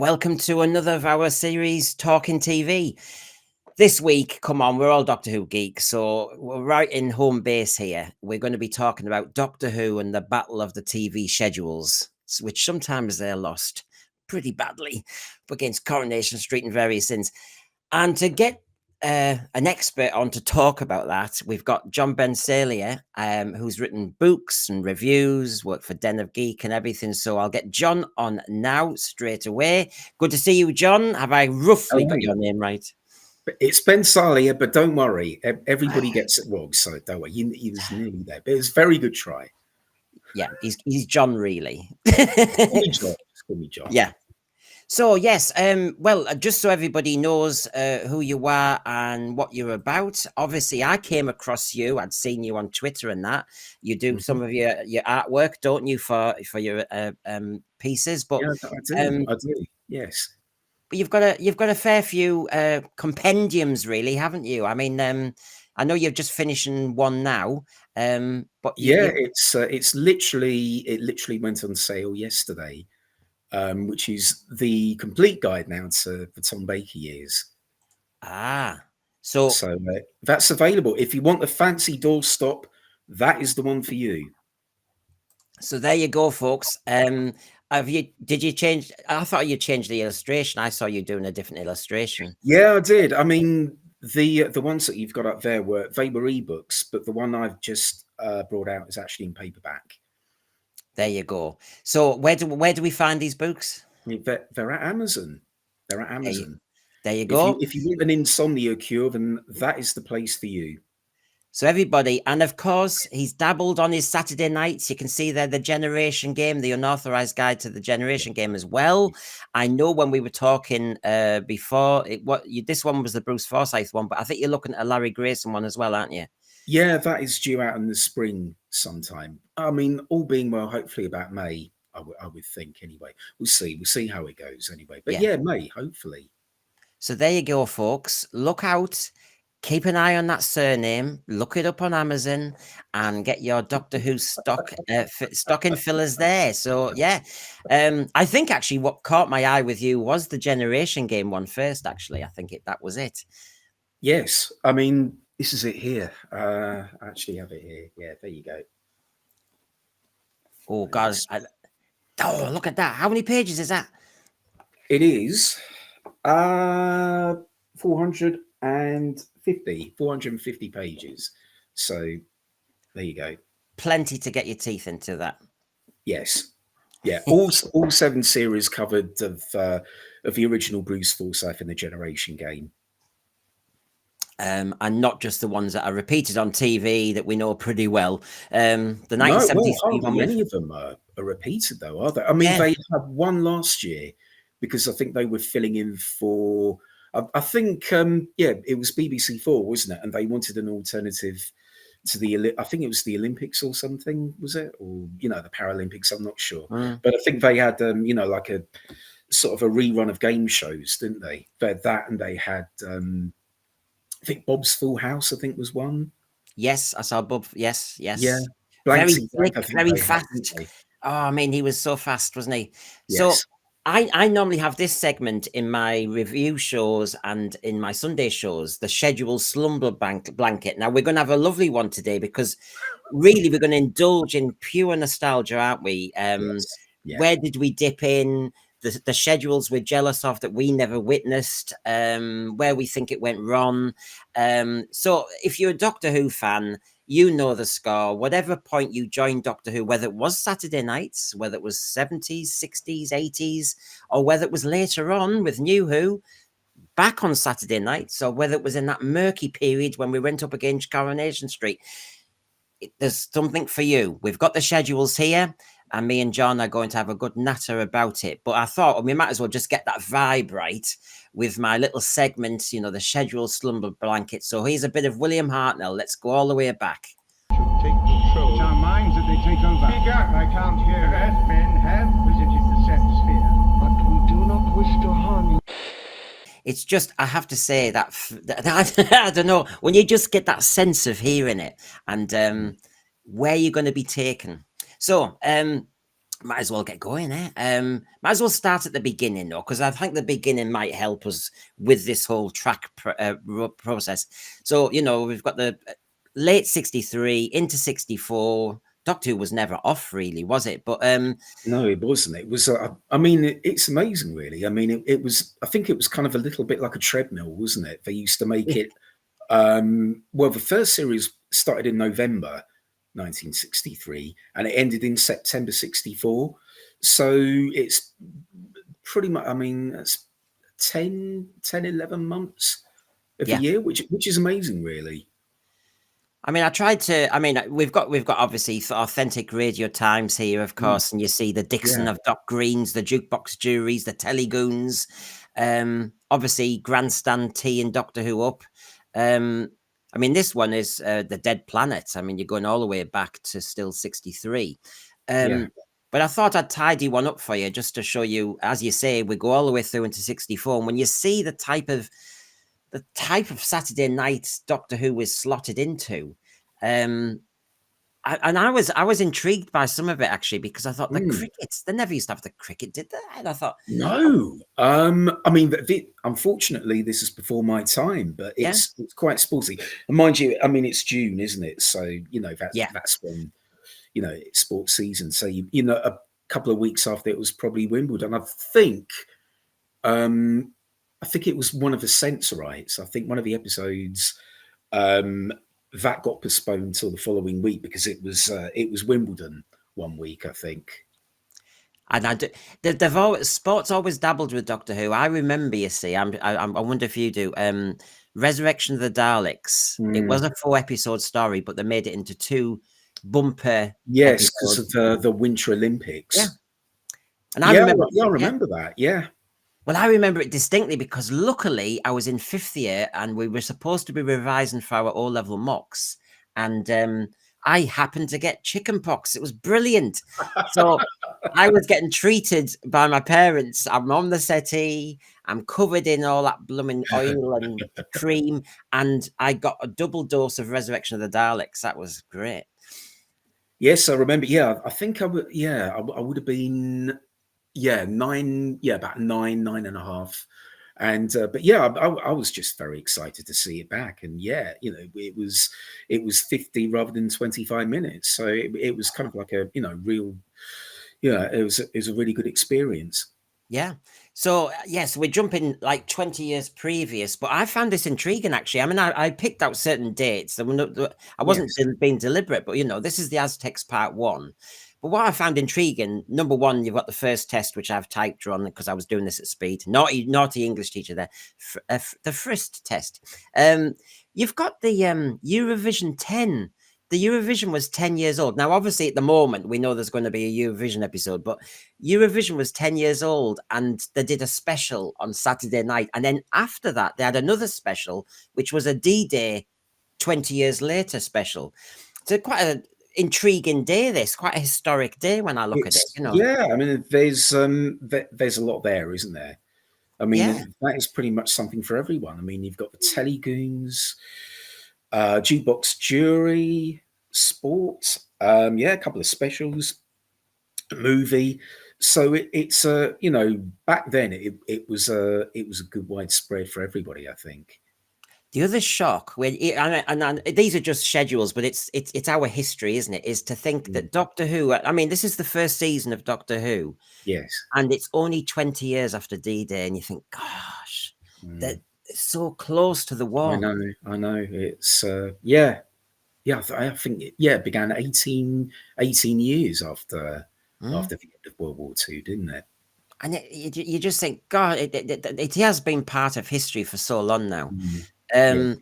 welcome to another of our series, Talking TV. This week, come on, we're all Doctor Who geeks, so we're right in home base here. We're going to be talking about Doctor Who and the battle of the TV schedules, which sometimes they're lost pretty badly against Coronation Street and various sins. And to get an expert on to talk about that, we've got John Bensalhia, who's written books and reviews, worked for Den of Geek and everything. So I'll get John on now straight away. Good to see you, John. Have I roughly got your name right? It's Bensalhia, but don't worry. Everybody gets it wrong, so don't worry. He was nearly there, but it was a very good try. Yeah, he's John, really. Call me John. Yeah. So, yes, well, just so everybody knows who you are and what you're about, obviously, I came across you. I'd seen you on Twitter and that. You do some of your artwork, don't you, for your pieces? But yeah, I do, yes. But you've got a fair few compendiums, really, haven't you? I mean, I know you're just finishing one now, but it literally went on sale yesterday. Which is the complete guide now to the Tom Baker years. So that's available. If you want the fancy doorstop, that is the one for you. So there you go, folks. Did you change? I thought you changed the illustration. I saw you doing a different illustration. Yeah, I did. I mean, the ones that you've got up there were ebooks, but the one I've just brought out is actually in paperback. There you go. So where do we find these books? They're at Amazon. They're at Amazon. There you go. If you want an insomnia cure, then that is the place for you. So everybody, and of course, he's dabbled on his Saturday nights. You can see there the Generation Game, the unauthorized guide to the Generation Game as well. I know when we were talking before, this one was the Bruce Forsyth one, but I think you're looking at a Larry Grayson one as well, aren't you? Yeah, that is due out in the spring sometime. I mean, all being well, hopefully about May, I would think anyway. We'll see how it goes anyway. But yeah, May, hopefully. So there you go, folks. Look out. Keep an eye on that surname. Look it up on Amazon and get your Doctor Who stocking fillers there. So yeah, I think actually what caught my eye with you was the Generation Game one first. Actually, I think that was it. Yes, I mean, this is it here. I actually have it here. Yeah, there you go. Oh, God. Look at that. How many pages is that? It is 450 pages. So there you go. Plenty to get your teeth into that. Yes. Yeah, all 7 series covered of the original Bruce Forsyth in the Generation Game. And not just the ones that are repeated on TV that we know pretty well. The 1973 one. Many of them are repeated, though, are they? I mean, they had one last year because I think they were filling in for. I think it was BBC4, wasn't it? And they wanted an alternative to the. I think it was the Olympics or something, was it? Or the Paralympics? I'm not sure, but I think they had like a sort of a rerun of game shows, didn't they? They had that, and they had. I think Bob's Full House, I think, was one. Yes, I saw Bob. Yes. Yeah. Very quick, very fast. Oh, I mean, he was so fast, wasn't he? Yes. So I normally have this segment in my review shows and in my Sunday shows, the scheduled slumber blanket. Now, we're going to have a lovely one today because really we're going to indulge in pure nostalgia, aren't we? Yes. Yeah. Where did we dip in? The schedules we're jealous of that we never witnessed, where we think it went wrong. So if you're a Doctor Who fan, you know the score. Whatever point you joined Doctor Who, whether it was Saturday nights, whether it was 70s, 60s, 80s, or whether it was later on with New Who, back on Saturday nights, or whether it was in that murky period when we went up against Coronation Street, there's something for you. We've got the schedules here. And me and John are going to have a good natter about it. But I thought we might as well just get that vibe right with my little segment, the scheduled slumber blanket. So here's a bit of William Hartnell. Let's go all the way back. Take control. It's our minds that they take over. Speak up, I can't hear. Men have visited the set sphere, but we do not wish to harm you. It's just, I have to say that I don't know, when you just get that sense of hearing it and where you're going to be taken. So Might as well get going, eh? Might as well start at the beginning, though, because I think the beginning might help us with this whole track process. So, we've got the late 63 into 64. Doctor Who was never off, really, was it? But no, it wasn't. It was. I mean, it's amazing, really. I mean, it was. I think it was kind of a little bit like a treadmill, wasn't it? They used to make it. Well, the first series started in November 1963, and it ended in September 64. So it's pretty much. I mean, that's 11 months of the year, which is amazing, really. I mean, we've got obviously authentic radio times here, of course, and you see the Dixon of Doc Greens, the jukebox juries, the telegoons, obviously Grandstand Tea and Doctor Who Up. I mean, this one is the Dead Planet. I mean, you're going all the way back to still 63. But I thought I'd tidy one up for you just to show you, as you say, we go all the way through into 64. And when you see the type of Saturday night Doctor Who is slotted into, I was intrigued by some of it, actually, because I thought the cricket, they never used to have the cricket, did they? And I thought, no. I mean, unfortunately, this is before my time, but it's quite sporty. And mind you, I mean, it's June, isn't it? So that's when it's sports season. So a couple of weeks after it was probably Wimbledon. I think it was one of the censorites. I think one of the episodes that got postponed till the following week because it was Wimbledon one week, I think. And sports always dabbled with Doctor Who. I remember, you see, I wonder if you do. Resurrection of the Daleks. It was a 4-episode story, but they made it into 2 bumper. Yes, because of the Winter Olympics. Yeah, and I remember that. Yeah. Well, I remember it distinctly because luckily I was in 5th year and we were supposed to be revising for our O-level mocks, and I happened to get chickenpox. It was brilliant. So I was getting treated by my parents. I'm on the settee. I'm covered in all that blooming oil and cream, and I got a double dose of Resurrection of the Daleks. That was great. Yes, I remember. Yeah, I think I would. Yeah, I would have been. Yeah, 9. Yeah, about 9 and a half. And but yeah, I was just very excited to see it back. And yeah, it was 50 rather than 25 minutes. So it was kind of like a real. Yeah, it was a really good experience. Yeah. So yes, we're jumping like 20 years previous, but I found this intriguing, actually. I mean, I picked out certain dates. I wasn't being deliberate, but this is the Aztecs Part 1. But what I found intriguing, number one, you've got the first test, which I've typed on because I was doing this at speed. Naughty English teacher there. The first test. You've got the Eurovision 10. The Eurovision was 10 years old. Now, obviously, at the moment, we know there's going to be a Eurovision episode, but Eurovision was 10 years old, and they did a special on Saturday night. And then after that, they had another special, which was a D-Day 20 years later special. So quite an intriguing day, quite a historic day when I look at it. Yeah, I mean, there's a lot there, isn't there? I mean, that is pretty much something for everyone. I mean, you've got the telegoons, jukebox jury, sport, a couple of specials, a movie. So it's back then it was a good widespread for everybody, I think. The other shock, and these are just schedules, but it's our history, isn't it? Is to think that Doctor Who. I mean, this is the first season of Doctor Who. Yes, and it's only 20 years after D-Day, and you think, gosh, that it's so close to the war. I know. It's I think it began 18 years after the end of World War II, didn't it? And you just think, God, it has been part of history for so long now. And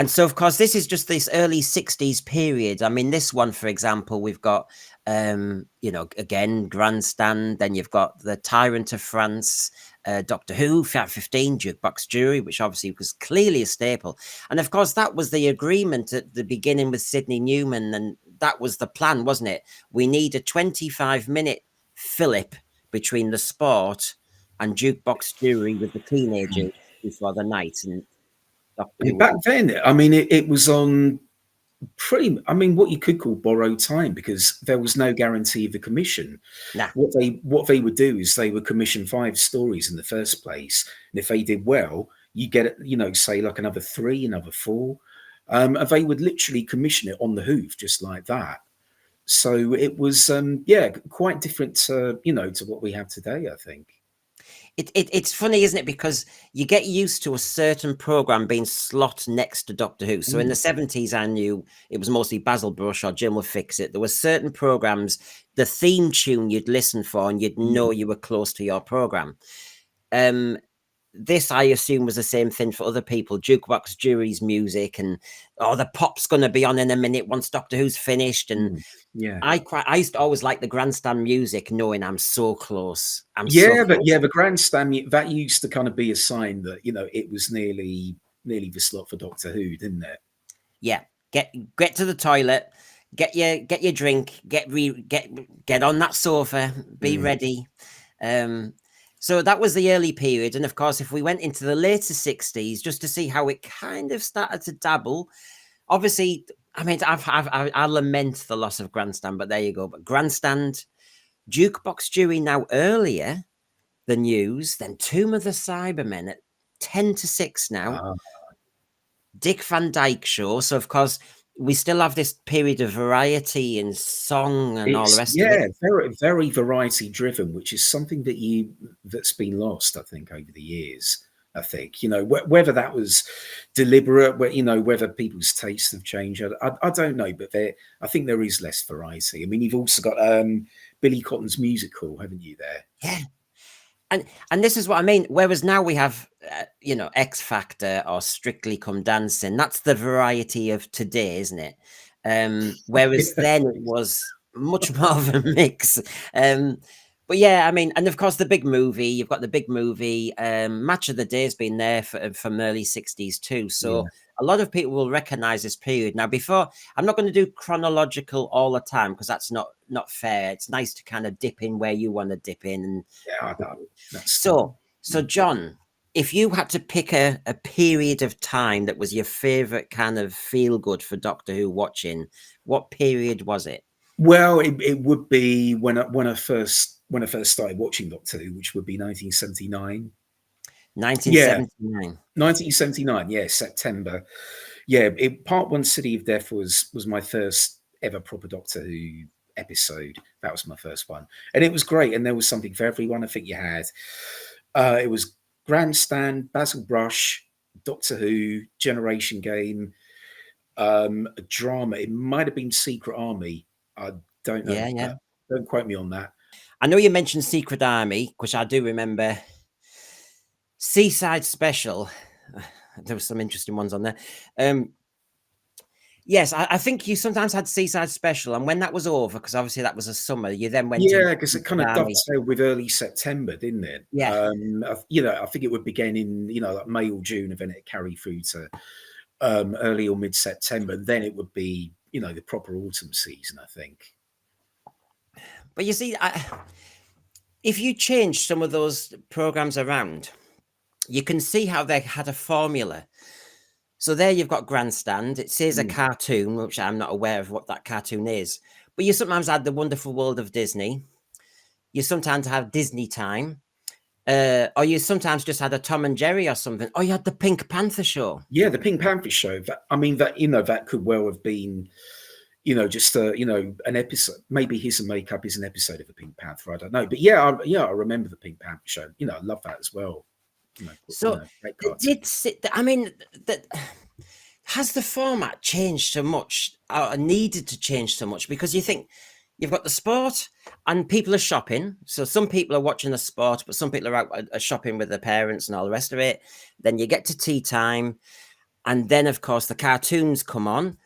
so, of course, this is just this early 60s period. I mean, this one, for example, we've got, again, Grandstand. Then you've got the Tyrant of France, Doctor Who, 15, Jukebox Jury, which obviously was clearly a staple. And, of course, that was the agreement at the beginning with Sidney Newman. And that was the plan, wasn't it? We need a 25-minute fillip between the sport and Jukebox Jury with the teenagers before the night. And back then, I mean, it was on I mean, what you could call borrowed time, because there was no guarantee of the commission. Nah. What they would do is they would commission 5 stories in the first place, and if they did well, you get, say like another 3, another 4, and they would literally commission it on the hoof just like that. So it was, quite different to to what we have today, I think. It's funny, isn't it? Because you get used to a certain program being slot next to Doctor Who. So in the 70s, I knew it was mostly Basil Brush or Jim Will Fix It. There were certain programs, the theme tune you'd listen for, and you'd know you were close to your program. This, I assume, was the same thing for other people. Jukebox Jury's music, and the pop's going to be on in a minute once Doctor Who's finished. And I used to always like the grandstand music, knowing I'm so close. The grandstand, that used to kind of be a sign that it was nearly the slot for Doctor Who, didn't it? Yeah, get to the toilet, get your drink, get on that sofa, be ready. So that was the early period. And of course, if we went into the later 60s, just to see how it kind of started to dabble, obviously, I mean, I lament the loss of Grandstand, but there you go. But Grandstand, Jukebox Jury now earlier, the news, then Tomb of the Cybermen at 10 to 6 now. Dick Van Dyke Show. So, of course, we still have this period of variety and song and all the rest of it. Yeah, very, very variety driven, which is something that's been lost, I think, over the years. I think, whether that was deliberate, whether people's tastes have changed, I don't know, but I think there is less variety. I mean, you've also got Billy Cotton's musical, haven't you, there? Yeah. And this is what I mean. Whereas now we have, X Factor or Strictly Come Dancing. That's the variety of today, isn't it? Whereas then it was much more of a mix. But yeah, I mean, and of course the big movie. You've got the big movie. Match of the Day has been there from early 60s too. So a lot of people will recognize this period. Now, before, I'm not going to do chronological all the time because that's not fair. It's nice to kind of dip in where you want to dip in. And so John, if you had to pick a period of time that was your favorite kind of feel good for Doctor Who watching, what period was it? Well, it would be when I first started watching Doctor Who, which would be 1979. 1979. 1979, yeah, September. Yeah, Part 1 City of Death was my first ever proper Doctor Who episode. That was my first one. And it was great. And there was something for everyone. I think you had, it was Grandstand, Basil Brush, Doctor Who, Generation Game, a drama. It might have been Secret Army. I don't know. Yeah. Don't quote me on that. I know you mentioned Secret Army, which I do remember. Seaside Special. There were some interesting ones on there. Yes, I think you sometimes had Seaside Special, and when that was over, because obviously that was a summer, you then went. Yeah, because it kind of dovetailed with early September, didn't it? Yeah. I think it would begin in like May or June, and then it carry through to early or mid September. Then it would be the proper autumn season, I think. But you see, if you change some of those programs around, you can see how they had a formula. So there you've got Grandstand. It says a cartoon, which I'm not aware of what that cartoon is. But you sometimes had The Wonderful World of Disney. You sometimes have Disney Time. Or you sometimes just had a Tom and Jerry or something. Or you had the Pink Panther Show. Yeah, the Pink Panther Show. That could well have been, just an episode. Maybe His and Makeup is an episode of the Pink Panther. I don't know. But I remember the Pink Panther Show. I love that as well. Has the format changed so much or needed to change so much? Because you think you've got the sport and people are shopping. So some people are watching the sport, but some people are out shopping with their parents and all the rest of it. Then you get to tea time. And then, of course, the cartoons come on.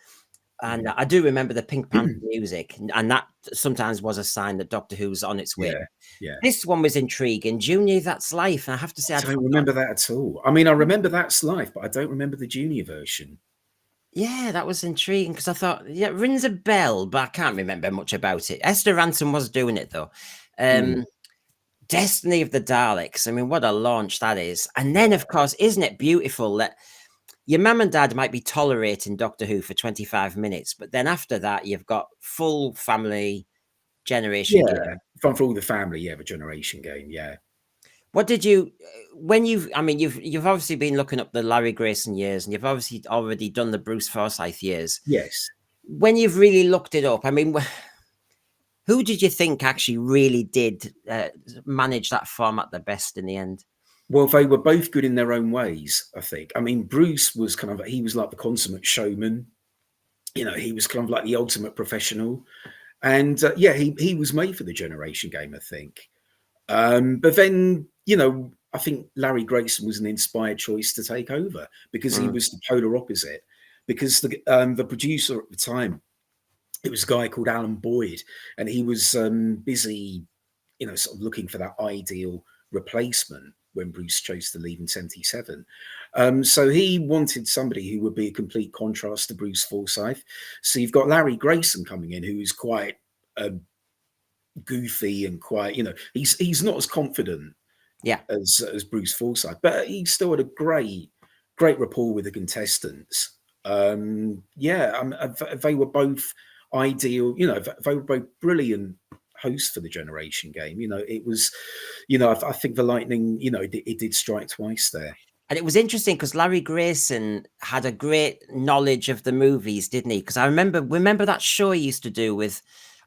And I do remember the Pink Panther music, and that sometimes was a sign that Doctor Who's on its way. Yeah. This one was intriguing. Junior, That's Life. And I have to say, I don't remember that at all. I mean, I remember That's Life, but I don't remember the Junior version. Yeah, that was intriguing because I thought, it rings a bell, but I can't remember much about it. Esther Ransom was doing it, though. Destiny of the Daleks. I mean, what a launch that is. And then, of course, isn't it beautiful that your mum and dad might be tolerating Doctor Who for 25 minutes, but then after that, you've got full family generation Yeah, game. fun for all the family. Yeah, the generation game. Yeah. What did you when I mean, you've obviously been looking up the Larry Grayson years, and you've obviously already done the Bruce Forsyth years. Yes. When you've really looked it up, I mean, who did you think actually really did manage that format the best in the end? Well, they were both good in their own ways, I think. I mean, Bruce was he was like the consummate showman. He was kind of like the ultimate professional. And yeah, he was made for the generation game, I think. But then, I think Larry Grayson was an inspired choice to take over because he was the polar opposite. Because the producer at the time, it was a guy called Alan Boyd, and he was busy, sort of looking for that ideal replacement when Bruce chose to leave in '77. So he wanted somebody who would be a complete contrast to Bruce Forsyth. So you've got Larry Grayson coming in, who is quite goofy and quite, he's not as confident Yeah. as Bruce Forsyth, but he still had a great rapport with the contestants. They were both ideal. They were both brilliant hosts for the generation game. It was, I think the lightning, it did strike twice there. And it was interesting because Larry Grayson had a great knowledge of the movies, didn't he? Because I remember that show he used to do with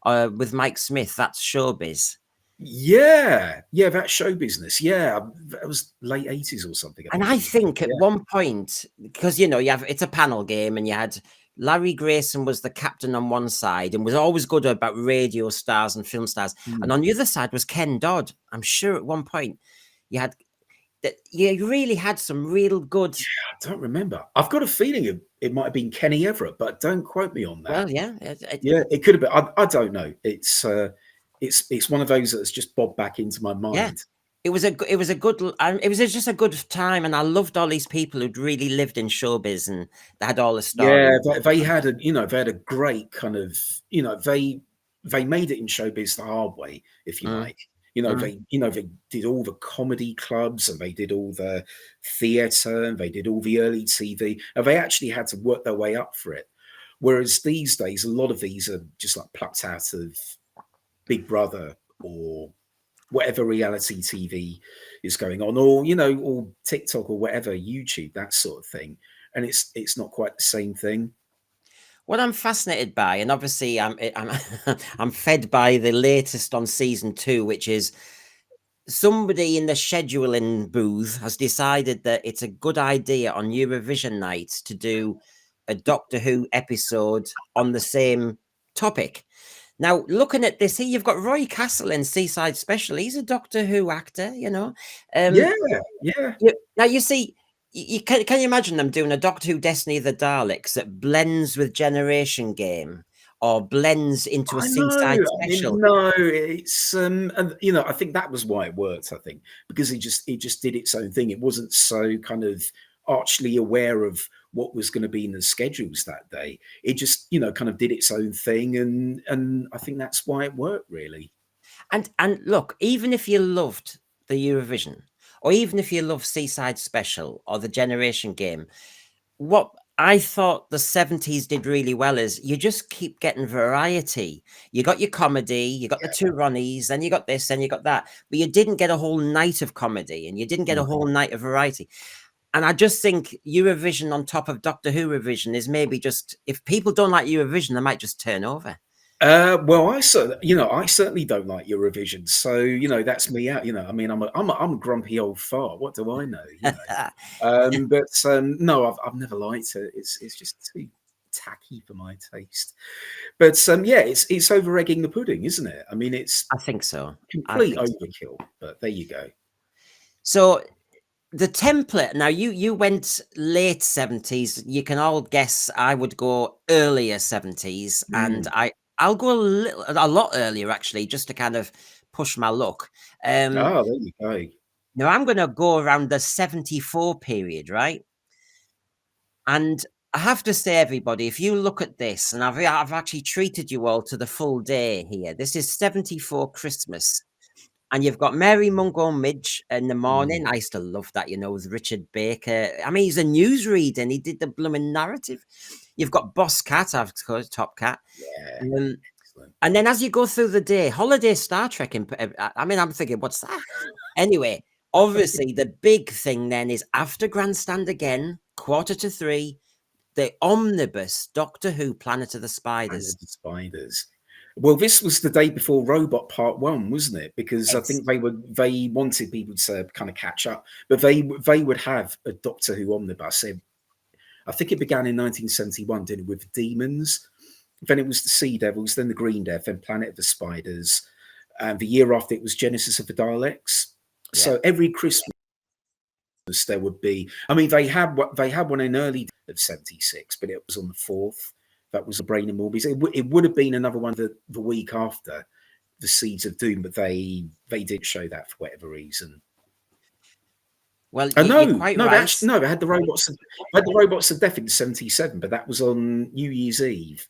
Mike Smith. That's Showbiz. Yeah, that show business. Yeah, that was late '80s or something. And I think at one point, because it's a panel game, and you had Larry Grayson was the captain on one side and was always good about radio stars and film stars, and on the other side was Ken Dodd. I'm sure at one point you had that. You really had some real good. Yeah, I don't remember. I've got a feeling it might have been Kenny Everett, but don't quote me on that. Well, yeah, it could have been. I don't know. It's one of those that's just bobbed back into my mind. Yeah. It was just a good time, and I loved all these people who'd really lived in showbiz, and they had all the stories. Yeah, they had a great kind of, they made it in showbiz the hard way, if you like. They did all the comedy clubs, and they did all the theatre, and they did all the early TV, and they actually had to work their way up for it. Whereas these days, a lot of these are just like plucked out of Big Brother or whatever reality TV is going on, or or TikTok or whatever, YouTube, that sort of thing. And it's not quite the same thing. What I'm fascinated by, and obviously I'm I'm fed by the latest on season 2, which is somebody in the scheduling booth has decided that it's a good idea on Eurovision night to do a Doctor Who episode on the same topic. Now, looking at this here, you've got Roy Castle in Seaside Special. He's a Doctor Who actor, Yeah. Now, you see, can you imagine them doing a Doctor Who Destiny of the Daleks that blends with Generation Game or blends into a Seaside Special? No, it's and I think that was why it worked. I think because it just did its own thing. It wasn't so kind of archly aware of what was going to be in the schedules that day. It just kind of did its own thing, and I think that's why it worked really. And look, even if you loved the Eurovision, or even if you love Seaside Special or the Generation Game, what I thought the 70s did really well is you just keep getting variety. You got your comedy, you got the two Ronnies, then you got this, then you got that, but you didn't get a whole night of comedy, and you didn't get a whole night of variety. And I just think Eurovision on top of Doctor Who revision is maybe just, if people don't like Eurovision, they might just turn over. Well, I certainly don't like Eurovision, so that's me out. I mean, I'm a grumpy old fart. What do I know? But no, I've never liked it. It's just too tacky for my taste. But yeah, it's over egging the pudding, isn't it? I mean, I think so. Complete overkill. But there you go. So the template, now you went late 70s. You can all guess I would go earlier 70s, and I'll go a lot earlier actually, just to kind of push my luck. There you go. Now I'm going to go around the 74 period, right? And I have to say, everybody, if you look at this, and I've actually treated you all to the full day here. This is 74 Christmas. And you've got Mary Mungo Midge in the morning. I used to love that, with Richard Baker. I mean, he's a newsreader and he did the blooming narrative. You've got Boss Cat, of course, Top Cat. Yeah. Excellent. And then as you go through the day, Holiday Star Trek. I mean, I'm thinking, what's that? Anyway, obviously, the big thing then is after Grandstand again, 2:45, the omnibus Doctor Who Planet of the Spiders. Planet of the Spiders. Well, this was the day before Robot Part 1, wasn't it? Because I think they wanted people to kind of catch up, but they would have a Doctor Who omnibus. I think it began in 1971, didn't it, with Demons. Then it was the Sea Devils, then the Green Death, then Planet of the Spiders. And the year after it was Genesis of the Daleks. Yeah. So every Christmas there would be. I mean, they had one in early of 76, but it was on the 4th. That was the Brain and Morbius. It would have been another one the week after the Seeds of Doom, but they did show that for whatever reason. Well, you're quite right. They had the Robots of Death in 77, but that was on New Year's Eve.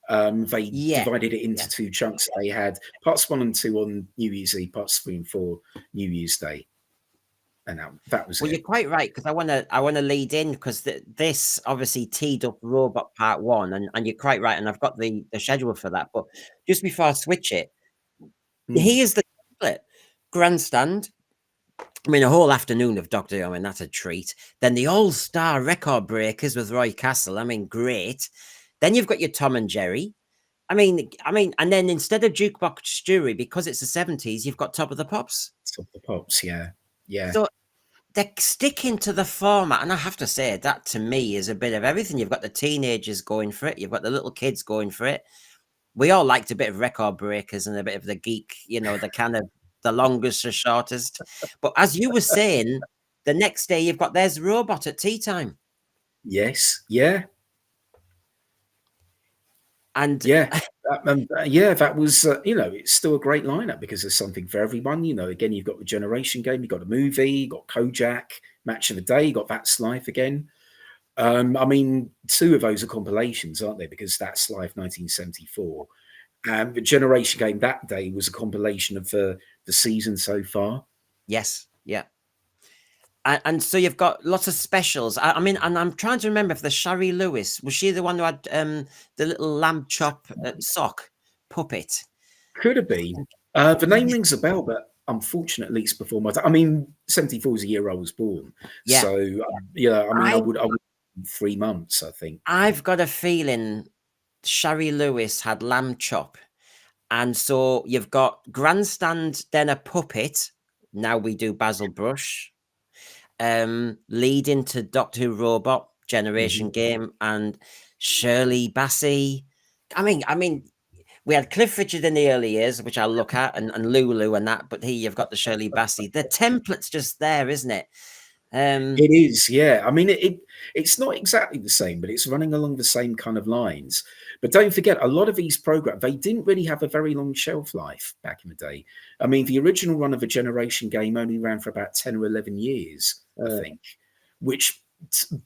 They divided it into 2 chunks. They had parts 1 and 2 on New Year's Eve, parts 3 and 4 New Year's Day. And that was Well, you're quite right, because I want to lead in, because this obviously teed up Robot Part 1, and you're quite right, and I've got the schedule for that. But just before I switch it, here's the template. Grandstand. I mean, a whole afternoon of Doctor Who. I mean, that's a treat. Then the All-Star Record Breakers with Roy Castle. I mean, great. Then you've got your Tom and Jerry. I mean, and then instead of Jukebox Jury, because it's the 70s, you've got Top of the Pops. Top of the Pops, yeah. So they're sticking to the format, and I have to say that to me is a bit of everything. You've got the teenagers going for it. You've got the little kids going for it. We all liked a bit of Record Breakers and a bit of the geek, the kind of the longest or shortest. But as you were saying, the next day you've got There's Robot at tea time. Yes, yeah. And that was, it's still a great lineup because there's something for everyone. Again, you've got the Generation Game, you've got a movie, you've got Kojak, Match of the Day, you've got That's Life again. I mean, 2 of those are compilations, aren't they? Because That's Life 1974. And the Generation Game that day was a compilation of the season so far. Yes, yeah. And so you've got lots of specials. I mean, and I'm trying to remember if the Shari Lewis, was she the one who had the little lamb chop sock puppet? Could have been. The name rings a bell, but unfortunately it's before my time. I mean, 74 is the year I was born. Yeah. So, I would 3 months, I think. I've got a feeling Shari Lewis had lamb chop. And so you've got Grandstand, then a puppet. Now we do Basil Brush. Leading to Doctor Who Robot, Generation Game, and Shirley Bassey. I mean, we had Cliff Richard in the early years, which I'll look at, and Lulu and that. But here you've got the Shirley Bassey. The template's just there, isn't it? It is, yeah. I mean, it's not exactly the same, but it's running along the same kind of lines. But don't forget, a lot of these programs, they didn't really have a very long shelf life back in the day. I mean, the original run of a Generation Game only ran for about 10 or 11 years, I think, which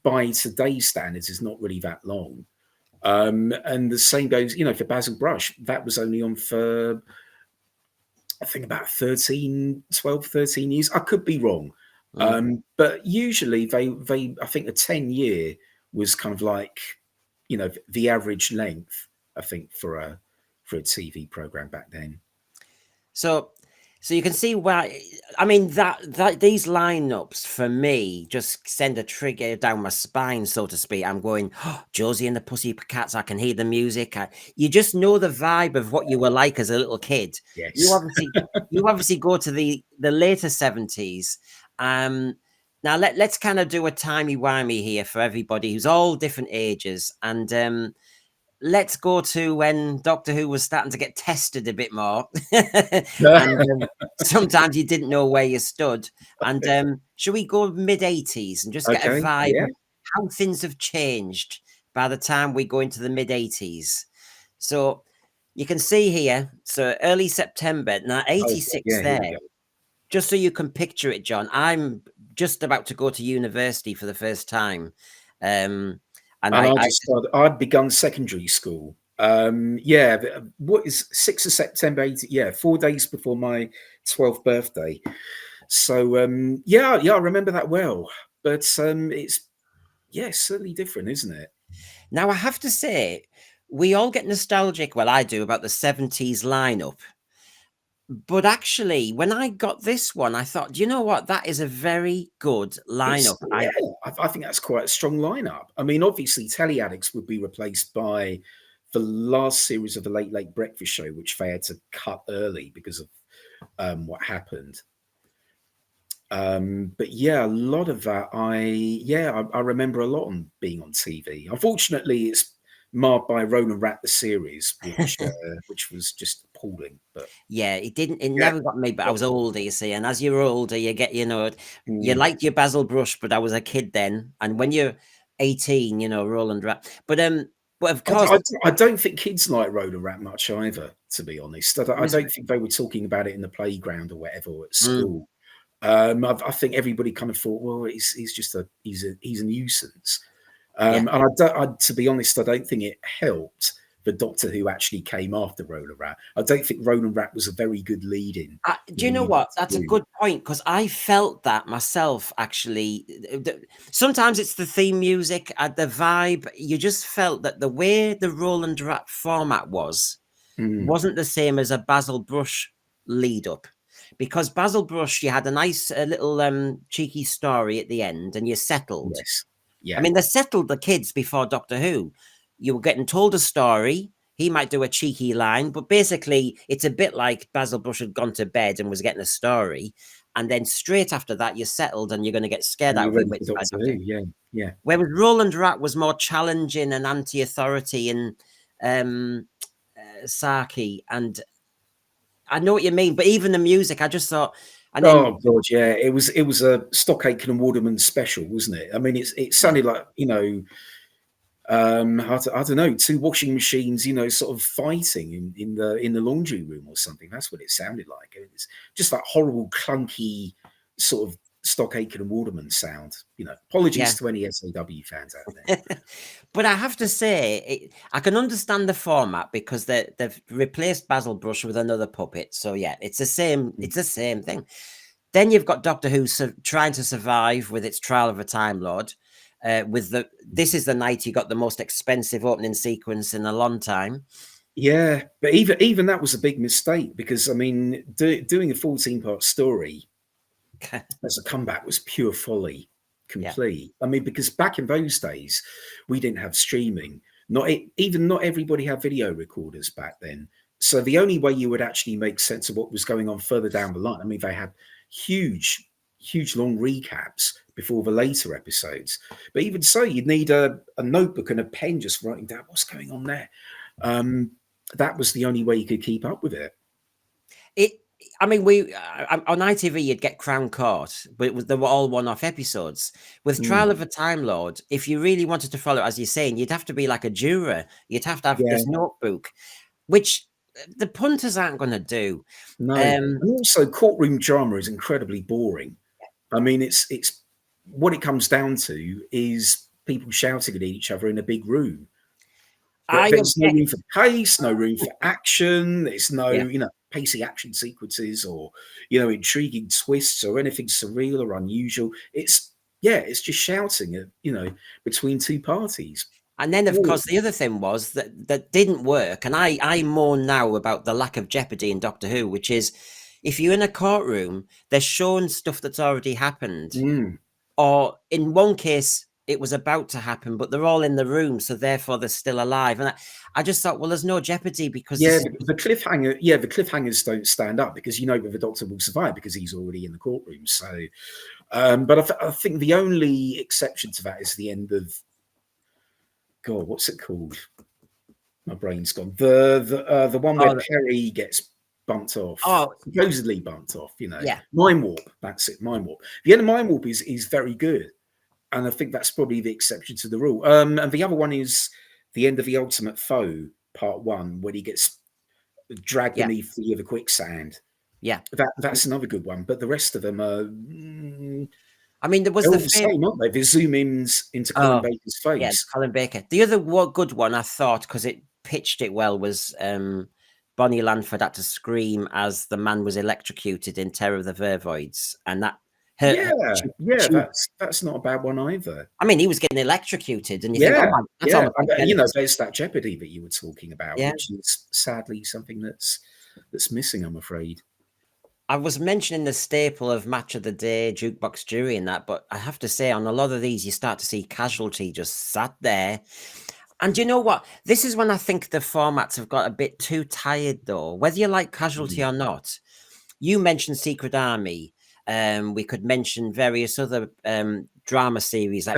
by today's standards is not really that long. And the same goes, for Basil Brush, that was only on for, I think, about 12, 13 years. I could be wrong. But usually they I think a 10-year was kind of like, the average length, I think, for a TV program back then. So you can see why. I mean, that these lineups for me just send a trigger down my spine, so to speak. I'm going, Josie and the Pussycats. I can hear the music. You just know the vibe of what you were like as a little kid. Yes. You obviously go to the later 70s. Now let's kind of do a timey-wimey here for everybody who's all different ages, and let's go to when Doctor Who was starting to get tested a bit more. And sometimes you didn't know where you stood. And should we go mid-80s and just get a vibe of how things have changed by the time we go into the mid-80s? So you can see here, so early September, now 86 there. Just so you can picture it, John, I'm just about to go to university for the first time. And I'd begun secondary school. Yeah, what is 6th of September? 80, yeah, 4 days before my 12th birthday. So yeah, I remember that well. But it's certainly different, isn't it? Now, I have to say, we all get nostalgic. Well, I do about the 70s lineup. But actually, when I got this one, I thought, do you know what? That is a very good lineup. I think that's quite a strong lineup. I mean, obviously, Telly Addicts would be replaced by the last series of the Late Late Breakfast Show, which they had to cut early because of what happened. But yeah, a lot of that, I remember a lot on being on TV. Unfortunately, it's marred by Ronan Rat the series, which was just appalling. But Yeah, it yeah, never got me, but I was older, you see. And as you're older, you get, you mm. liked your Basil Brush, but I was a kid then. And when you're 18, Roland Rat. But of course, I don't think kids like Ronan Rat much either, to be honest. I don't think they were talking about it in the playground or whatever, or at school. I think everybody kind of thought, well, he's just he's a nuisance. yeah. And to be honest, I don't think it helped the Doctor Who actually came after Ronan Rat. I don't think Ronan Rat was a very good lead-in. Do you know what? That's a good point, because I felt that myself, actually. Sometimes it's the theme music, the vibe. You just felt that the way the Roland Rat format wasn't the same as a Basil Brush lead up. Because Basil Brush, you had a nice little cheeky story at the end, and you settled. Yes. Yeah. I mean, they settled the kids before Doctor Who. You were getting told a story. He might do a cheeky line, but basically, it's a bit like Basil Brush had gone to bed and was getting a story, and then straight after that, you're settled and you're going to get scared out of it. Doctor Who. Yeah. Whereas Roland Rat was more challenging and anti-authority and Saki, and I know what you mean, but even the music, I just thought. And then, oh God, yeah, it was a Stock Aitken and Waterman special, wasn't it? I mean, it sounded like I don't know, two washing machines, sort of fighting in the laundry room or something. That's what it sounded like. It's just that horrible, clunky sort of Stock Aitken and Waterman sound. Apologies to any SAW fans out there. But I have to say, I can understand the format because they've replaced Basil Brush with another puppet. So yeah, it's the same. It's the same thing. Then you've got Doctor Who trying to survive with its Trial of a Time Lord. This is the night you got the most expensive opening sequence in a long time. Yeah, but even that was a big mistake, because I mean, doing a 14-part story as a comeback was pure folly, complete. Yeah. I mean, because back in those days, we didn't have streaming. Not everybody had video recorders back then. So the only way you would actually make sense of what was going on further down the line, I mean, they had huge long recaps before the later episodes. But even so, you'd need a notebook and a pen just writing down what's going on there. That was the only way you could keep up with it. I mean, on ITV, you'd get Crown Court, but they were all one-off episodes. With Trial of a Time Lord, if you really wanted to follow, as you're saying, you'd have to be like a juror. You'd have to have this notebook, which the punters aren't going to do. No, and also courtroom drama is incredibly boring. I mean, it's what it comes down to is people shouting at each other in a big room. There's no room for pace, no room for action. There's no, pacey action sequences or, intriguing twists or anything surreal or unusual. It's just shouting at, between two parties. And then, of course, the other thing was that didn't work. And I mourn now about the lack of jeopardy in Doctor Who, which is if you're in a courtroom, they're showing stuff that's already happened. Or in one case, it was about to happen, but they're all in the room, so therefore they're still alive. And I just thought, well, there's no jeopardy because the cliffhangers don't stand up because that the Doctor will survive because he's already in the courtroom. So, but I think the only exception to that is the end of God. What's it called? My brain's gone. The one where Perry gets bumped off. Supposedly bumped off. Mind Warp. That's it. Mind Warp. The end of Mind Warp is very good. And I think that's probably the exception to the rule. And the other one is the end of The Ultimate Foe, Part 1, when he gets dragged beneath the quicksand. Yeah. That's another good one. But the rest of them are... I mean, there was the same, aren't they? The zoom-ins into Colin Baker's face. Yeah, Colin Baker. The other good one, I thought, because it pitched it well was Bonnie Landford had to scream as the man was electrocuted in Terror of the Vervoids, and that that's not a bad one either. I mean, he was getting electrocuted, and you think, oh my, that's almost like there's that jeopardy that you were talking about, which is sadly something that's missing, I'm afraid. I was mentioning the staple of Match of the Day, Jukebox Jury and that, but I have to say on a lot of these, you start to see Casualty just sat there. And you know what? This is when I think the formats have got a bit too tired, though. Whether you like Casualty or not, you mentioned Secret Army. We could mention various other drama series like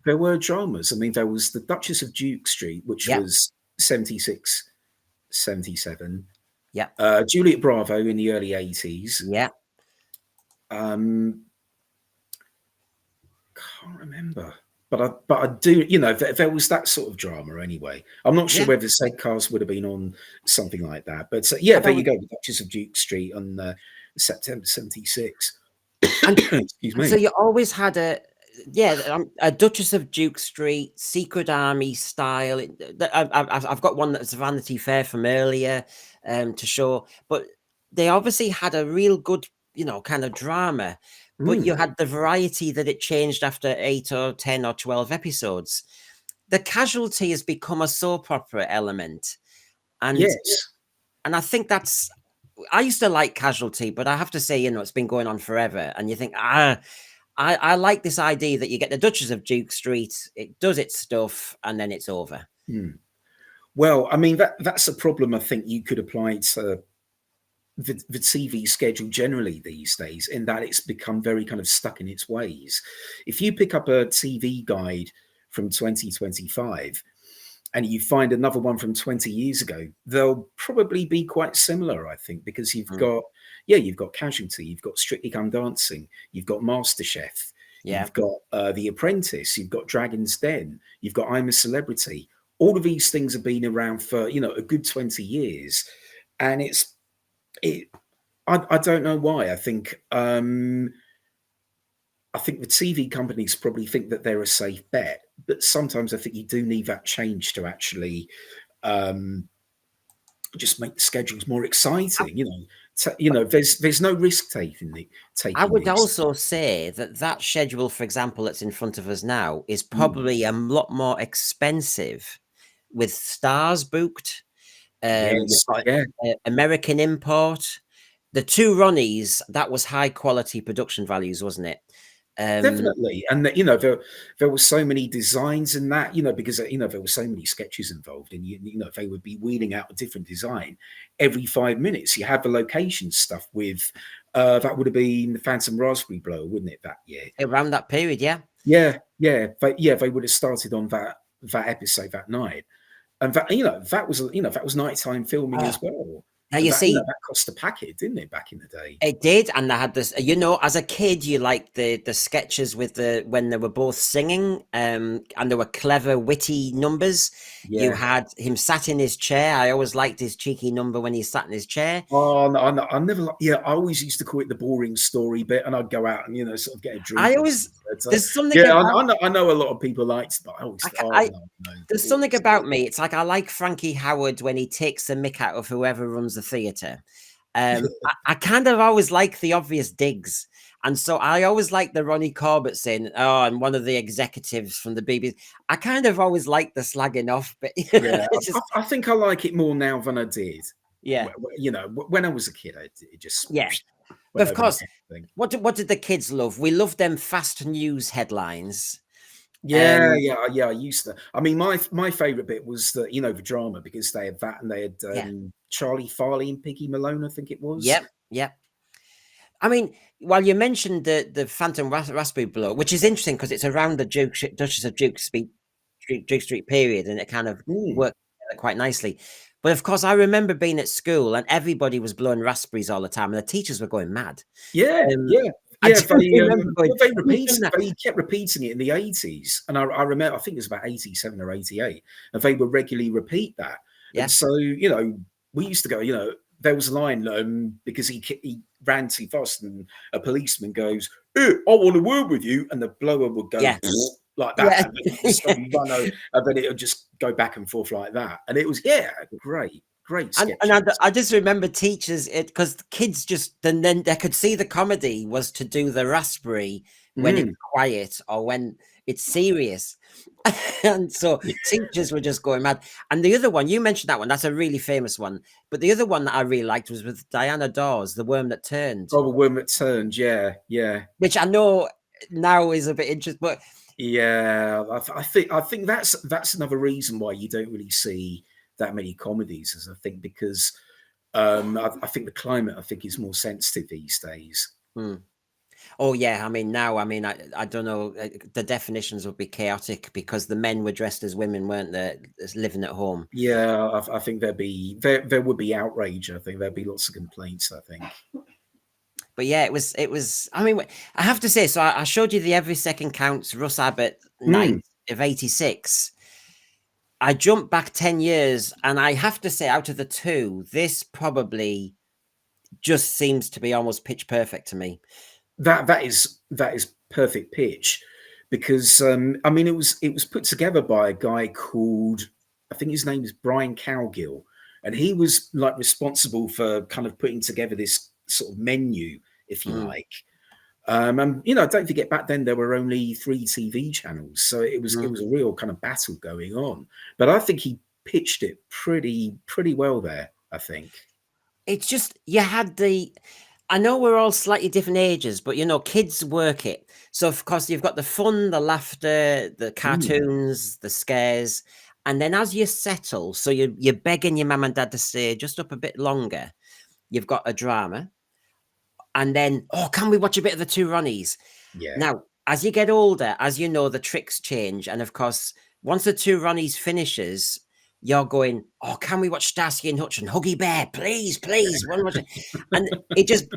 there were dramas. I mean, there was the Duchess of Duke Street, which was 76, 77. Yeah. Juliet Bravo in the early 80s. Yeah. Can't remember. But I do, there was that sort of drama anyway. I'm not sure whether Segcast would have been on something like that. But there you go, the Duchess of Duke Street on September 76. Excuse me. So you always had a Duchess of Duke Street, Secret Army style. I've got one that's Vanity Fair from earlier to show, but they obviously had a real good, kind of drama. But you had the variety that it changed after 8 or 10 or 12 episodes. The Casualty has become a soap opera element. And I think I used to like Casualty, but I have to say, it's been going on forever. And you think, I like this idea that you get the Duchess of Duke Street, it does its stuff, and then it's over. Well, I mean, that's a problem I think you could apply to the TV schedule generally these days, in that it's become very kind of stuck in its ways. If you pick up a TV guide from 2025 and you find another one from 20 years ago, they'll probably be quite similar, I think, because you've got Casualty, you've got Strictly Come Dancing, you've got MasterChef, you've got The Apprentice, you've got Dragon's Den, you've got I'm a Celebrity. All of these things have been around for, a good 20 years. And I don't know why. I think the TV companies probably think that they're a safe bet, but sometimes I think you do need that change to actually just make the schedules more exciting. There's no risk taking. I would also say that schedule, for example, that's in front of us now, is probably a lot more expensive with stars booked. American import, the two Ronnies, that was high quality production values, wasn't it? Definitely. And there were so many designs in that, because there were so many sketches involved, and they would be wheeling out a different design every 5 minutes. You had the location stuff with that would have been the Phantom Raspberry Blower, wouldn't it, that year? Around that period, they would have started on that episode that night. And that was nighttime filming as well. Now you see, that cost a packet, didn't it, back in the day? It did, and they had this. As a kid, you liked the sketches with when they were both singing, and there were clever, witty numbers. Yeah. You had him sat in his chair. I always liked his cheeky number when he sat in his chair. Oh, no, I never. I always used to call it the boring story bit, and I'd go out and sort of get a drink. There's something. I know a lot of people liked it, but I always. There's something about me. It's like I like Frankie Howard when he takes the mick out of whoever runs the theatre. I kind of always like the obvious digs, and so I always like the Ronnie Corbett saying, "Oh, and one of the executives from the BBC." I kind of always like the slagging off, but I think I like it more now than I did. Yeah, when I was a kid, it just But of course, what did the kids love? We loved them fast news headlines. I used to. I mean, my favorite bit was the drama, because they had that, and they had Charlie Farley and Piggy Malone, I think it was. Yep. I mean, while you mentioned the Phantom Raspberry Blower, which is interesting because it's around the Duchess of Duke Street period, and it kind of worked quite nicely. But of course, I remember being at school and everybody was blowing raspberries all the time, and the teachers were going mad. They kept repeating it in the 80s, and I remember, I think it was about 87 or 88, and they would regularly repeat that. And so we used to go, there was a line because he ran too fast, and a policeman goes, "I want a word with you," and the blower would go, like that, Yeah. and then just slowly run over, and then it would just go back and forth like that. And it was great And sketches. I just remember teachers, because the kids just, then they could see the comedy was to do the raspberry when it's quiet or when it's serious. And so teachers were just going mad. And the other one, you mentioned that one, that's a really famous one. But the other one that I really liked was with Diana Dawes, The Worm That Turned. Oh, The Worm That Turned, yeah. Which I know now is a bit interesting, but yeah, I think that's another reason why you don't really see that many comedies, as I think, because I think the climate, I think, is more sensitive these days. Oh yeah, I mean now, I don't know. The definitions would be chaotic because the men were dressed as women, weren't they? Living at home. Yeah, I think there would be outrage. I think there'd be lots of complaints. I think. But yeah, it was. I mean, I have to say. So I showed you the Every Second Counts Russ Abbott night of '86. I jumped back 10 years, and I have to say, out of the two, this probably just seems to be almost pitch perfect to me. That is perfect pitch, because I mean it was put together by a guy called, I think his name is Brian Cowgill, and he was like responsible for kind of putting together this sort of menu, if you like. And don't forget, back then there were only 3 TV channels, so it was a real kind of battle going on. But I think he pitched it pretty well there, I think. It's just, you had I know we're all slightly different ages, but kids work it. So of course you've got the fun, the laughter, the cartoons, the scares, and then as you settle, so you're begging your mum and dad to stay just up a bit longer. You've got a drama, and then, can we watch a bit of the Two Ronnies? Yeah. Now, as you get older, as you know, the tricks change, and of course, once the Two Ronnies finishes, you're going, can we watch Starsky and Hutch and Huggy Bear? Please, one watch it. And it just,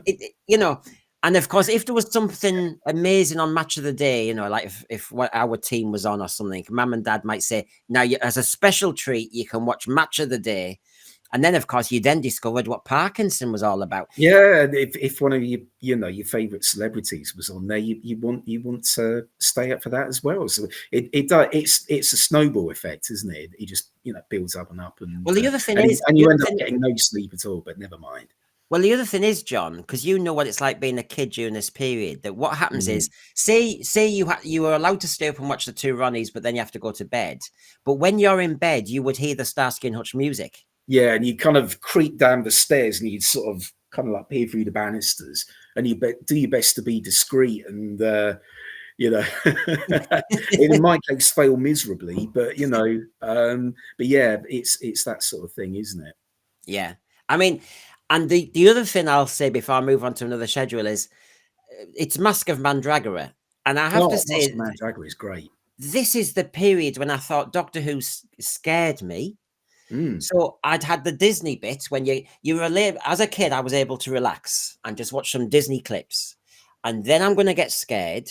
and of course, if there was something amazing on Match of the Day, like if what our team was on or something, mum and dad might say, now as a special treat, you can watch Match of the Day. And then, of course, you then discovered what Parkinson was all about. Yeah, if one of your favorite celebrities was on there, you want to stay up for that as well. So it's a snowball effect, isn't it? It just builds up and up. And well, the other thing is, and you end up getting no sleep at all. But never mind. Well, the other thing is, John, because you know what it's like being a kid during this period. That what happens is, say you were allowed to stay up and watch the Two Ronnies, but then you have to go to bed. But when you're in bed, you would hear the Starsky and Hutch music. Yeah, and you kind of creep down the stairs, and you'd sort of kind of like peer through the banisters, and you do your best to be discreet, and in my case, fail miserably. But but yeah, it's that sort of thing, isn't it? Yeah, I mean, and the other thing I'll say before I move on to another schedule is, it's Mask of Mandragora, and I have to say, Mask of Mandragora is great. This is the period when I thought Doctor Who scared me. So I'd had the Disney bit when you were as a kid, I was able to relax and just watch some Disney clips, and then I'm going to get scared,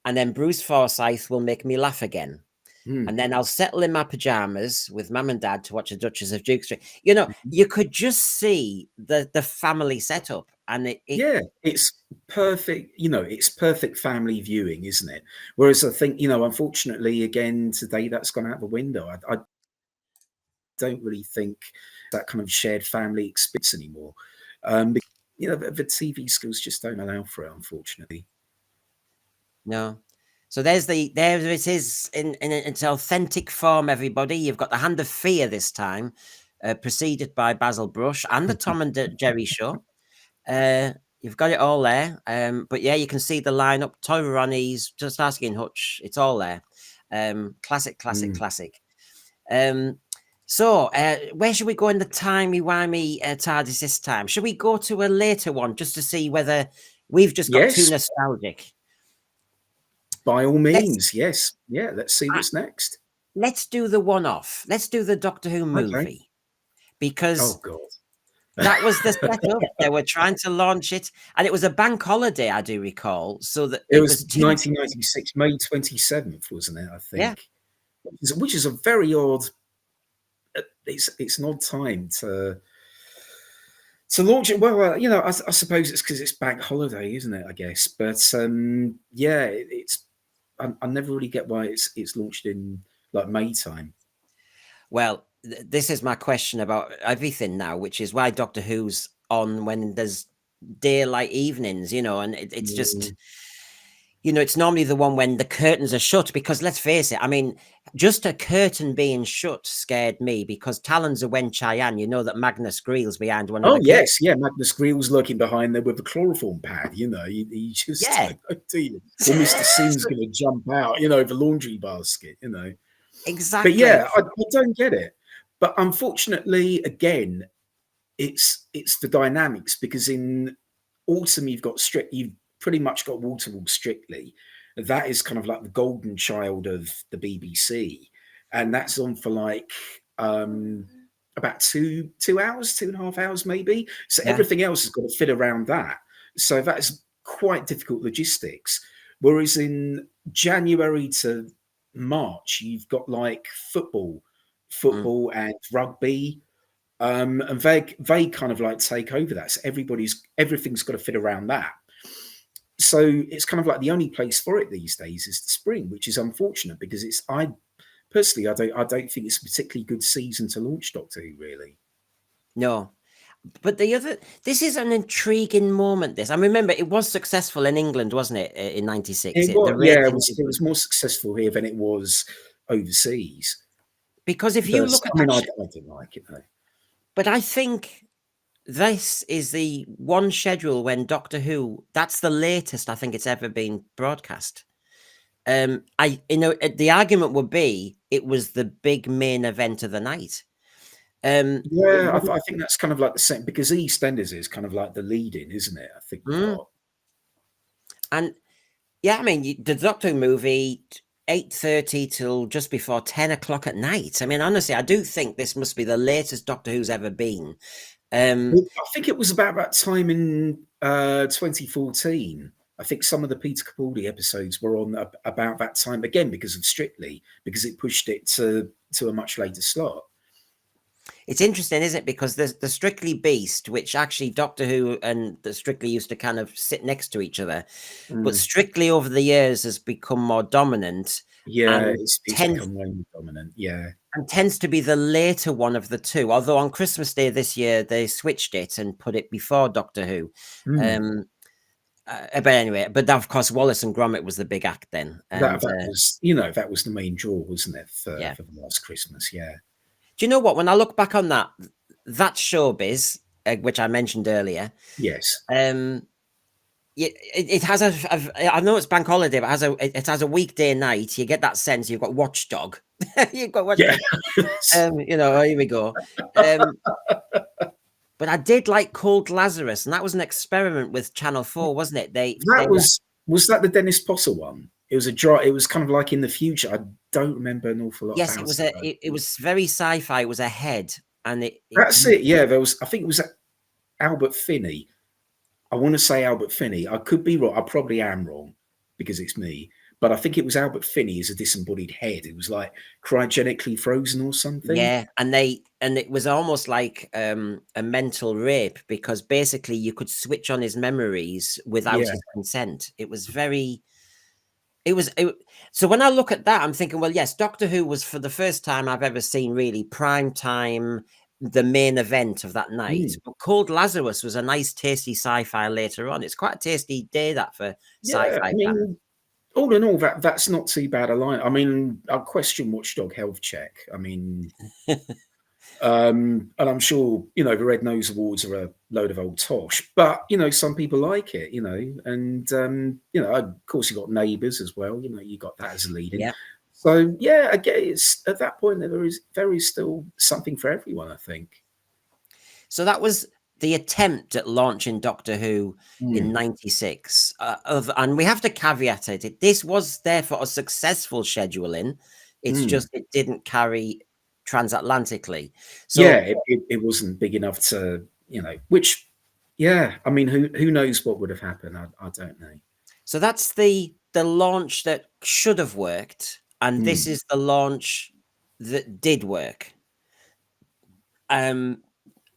and then Bruce Forsyth will make me laugh again, and then I'll settle in my pajamas with mum and dad to watch The Duchess of Duke Street. You could just see the family setup, and it's perfect. It's perfect family viewing, isn't it? Whereas I think unfortunately, again today, that's gone out the window. I don't really think that kind of shared family experience anymore. The TV skills just don't allow for it, unfortunately. No. So there it is in its authentic form, everybody. You've got the Hand of Fear this time, preceded by Basil Brush and the Tom and Jerry show. You've got it all there. But yeah, you can see the lineup, Toy Ronnies, just asking Hutch, it's all there. Classic. So, where should we go in the timey-wimey TARDIS this time? Should we go to a later one just to see whether we've just got too nostalgic? By all means, yes. Yeah, let's see what's next. Let's do the one-off. Let's do the Doctor Who movie. Because that was the setup. They were trying to launch it, and it was a bank holiday, I do recall. So that it was 1996, May 27th, wasn't it? I think. Yeah. Which is a very odd. It's an odd time to launch it. Well, I suppose it's because it's bank holiday, isn't it? I guess, but yeah, it's I never really get why it's launched in like May time. Well, this is my question about everything now, which is why Doctor Who's on when there's daylight evenings, and it's just, it's normally the one when the curtains are shut, because let's face it, I mean, just a curtain being shut scared me, because Talons of Wen Chian, that Magnus Greel's behind one of the yes, yeah, Magnus Greel's lurking behind there with a chloroform pad, you just don't know, do you? Or Mr. Sin's going to jump out, the laundry basket, Exactly. But yeah, I don't get it. But unfortunately, again, it's the dynamics, because in autumn you've pretty much got Waterwalk Strictly. That is kind of like the golden child of the BBC, and that's on for like about 2.5 hours maybe. So everything else has got to fit around that. So that's quite difficult logistics. Whereas in January to March, you've got like football and rugby. And they kind of like take over that. So everything's got to fit around that. So it's kind of like the only place for it these days is the spring, which is unfortunate, because I personally I don't think it's a particularly good season to launch Doctor Who, really. No. But this is an intriguing moment. I remember it was successful in England, wasn't it, in '96? It was more successful here than it was overseas. Because if you look at I didn't like it though. But I think this is the one schedule when Doctor Who, that's the latest I think it's ever been broadcast. The argument would be it was the big main event of the night. I think that's kind of like the same, because EastEnders is kind of like the lead-in, isn't it? I think. And yeah, I mean, the Doctor Who movie, 8:30 till just before 10 o'clock at night. I mean, honestly, I do think this must be the latest Doctor Who's ever been. I think it was about that time in 2014. I think some of the Peter Capaldi episodes were on about that time again, because of Strictly, because it pushed it to a much later slot. It's interesting, isn't it? Because there's the Strictly Beast, which actually Doctor Who and the Strictly used to kind of sit next to each other. But Strictly over the years has become more dominant. Yeah, it's become way more dominant. Yeah. And tends to be the later one of the two. Although on Christmas Day this year, they switched it and put it before Doctor Who. But anyway, of course, Wallace and Gromit was the big act then. And, that was, that was the main draw, wasn't it, for the last Christmas? Yeah. Do you know what? When I look back on that Showbiz, which I mentioned earlier, yes, it has I know it's bank holiday, but it has a weekday night. You get that sense. You've got Watchdog. You've got Watchdog. Here we go. But I did like Cold Lazarus, and that was an experiment with Channel 4, wasn't it? Was that the Dennis Potter one? It was it was kind of like in the future. I don't remember an awful lot. Yes, it was very sci-fi. It was a head, and that's it. Yeah, I think it was Albert Finney. I want to say Albert Finney. I could be wrong. I probably am wrong, because it's me. But I think it was Albert Finney as a disembodied head. It was like cryogenically frozen or something. Yeah, and it was almost like a mental rape, because basically you could switch on his memories without his consent. It was very. So when I look at that, I'm thinking, well, yes, Doctor Who was, for the first time I've ever seen, really prime time, the main event of that night. But Cold Lazarus was a nice, tasty sci-fi later on. It's quite a tasty day that for sci-fi. I mean, all in all, that's not too bad a line. I mean, I'll question Watchdog Health Check. I mean, and I'm sure, the Red Nose Awards are a load of old tosh, but, some people like it, and, of course you got Neighbours as well, you got that as a lead-in. Yeah. So, yeah, again, it's at that point there is still something for everyone, I think. So that was the attempt at launching Doctor Who in '96. And we have to caveat it. This was therefore a successful scheduling. It's just it didn't carry transatlantically. So it wasn't big enough to, which, I mean, who knows what would have happened? I don't know. So that's the launch that should have worked, and this is the launch that did work.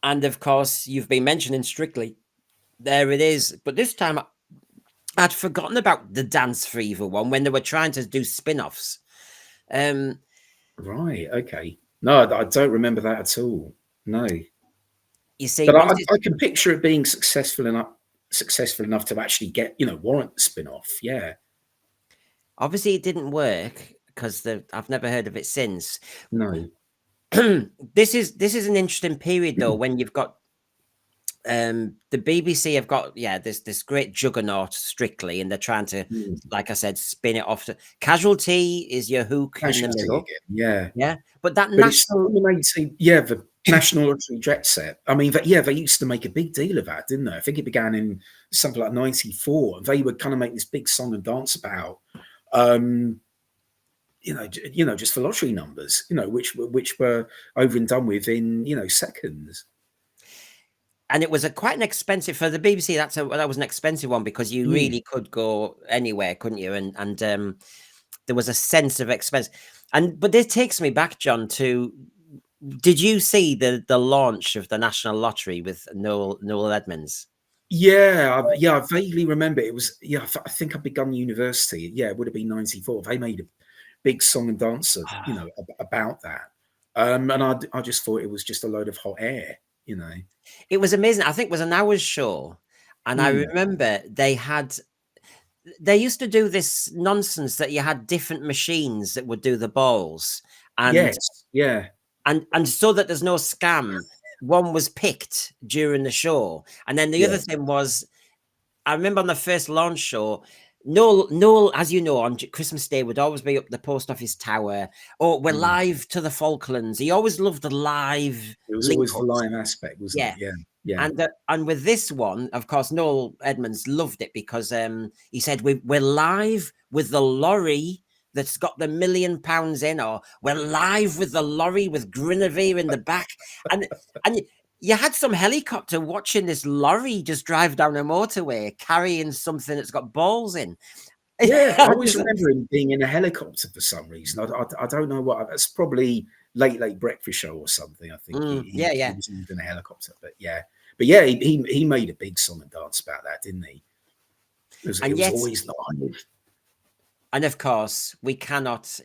And of course, you've been mentioning Strictly. There it is. But this time, I'd forgotten about the Dance Fever one when they were trying to do spin-offs. Right. Okay. No, I don't remember that at all. No. You see, But once I can picture it being successful enough to actually get, warrant the spin-off. Yeah. obviously it didn't work because I've never heard of it since. No. This is an interesting period though, when you've got the BBC have got this great juggernaut Strictly, and they're trying to, like I said, spin it off to Casualty is your hook in the Casualty middle. again. Yeah. But that But it's national dominating, the National Lottery jet set. I mean, they used to make a big deal of that, didn't they? I think it began in something like '94. They would kind of make this big song and dance about, just the lottery numbers, which were over and done with in, seconds. and it was quite an expensive for the BBC. That was an expensive one because you really could go anywhere, couldn't you? And there was a sense of expense. But this takes me back, John, to, did you see the launch of the National Lottery with Noel Edmonds? Yeah, I vaguely remember. It was, I think I'd begun university. Yeah, it would have been '94. They made a big song and dance, about that. And I just thought it was just a load of hot air, It was amazing. I think it was an hour's show. And I remember they used to do this nonsense that you had different machines that would do the balls. And yes, yeah. And so that there's no scam, one was picked during the show. And then the other thing was, I remember on the first launch show, Noel, as you know, on Christmas Day would always be up the post office tower. Or we're live to the Falklands. He always loved the live. It was always the live aspect, wasn't it? Yeah. And with this one, of course, Noel Edmonds loved it because he said we're live with the lorry that's got the £1 million in, or we're live with the lorry with Grenadier in the back, and you had some helicopter watching this lorry just drive down a motorway carrying something that's got balls in. Yeah, I always remember him being in a helicopter for some reason. I don't know what. It's probably late breakfast show or something. I think he was in a helicopter, but he made a big song and dance about that, didn't he? It was always live. And of course, we cannot.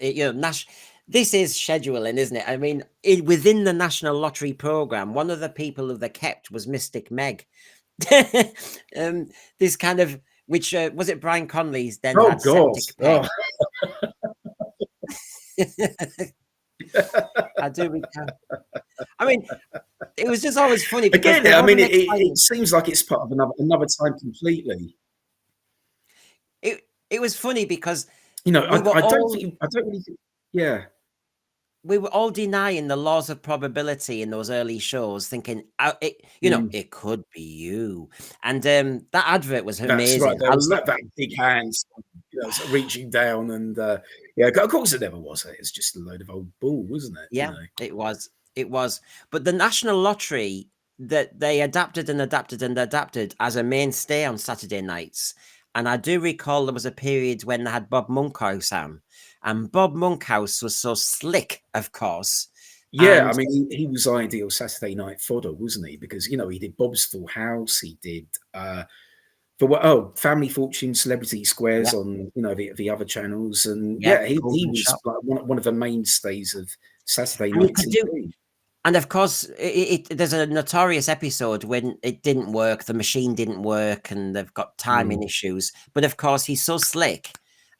This is scheduling, isn't it? I mean, within the National Lottery program, one of the people who they kept was Mystic Meg. This kind of, which was it? Brian Conley's then had Septic Peg. I do recall. I mean, it was just always funny. Again, I mean, it seems like it's part of another time completely. It was funny because I don't really think. Yeah. We were all denying the laws of probability in those early shows, thinking, it could be you. And that advert was amazing. That's right. There was that big hands, reaching down, and of course it never was. It's just a load of old bull, wasn't it? Yeah, it was. It was. But the National Lottery, that they adapted as a mainstay on Saturday nights. And I do recall there was a period when they had Bob Monkhouse on. And Bob Monkhouse was so slick, of course. Yeah, I mean, he was ideal Saturday night fodder, wasn't he? Because, he did Bob's Full House. He did Family Fortune, Celebrity Squares on, the other channels. And he was like one of the mainstays of Saturday night TV. And of course, there's a notorious episode when it didn't work, the machine didn't work, and they've got timing issues. But of course, he's so slick,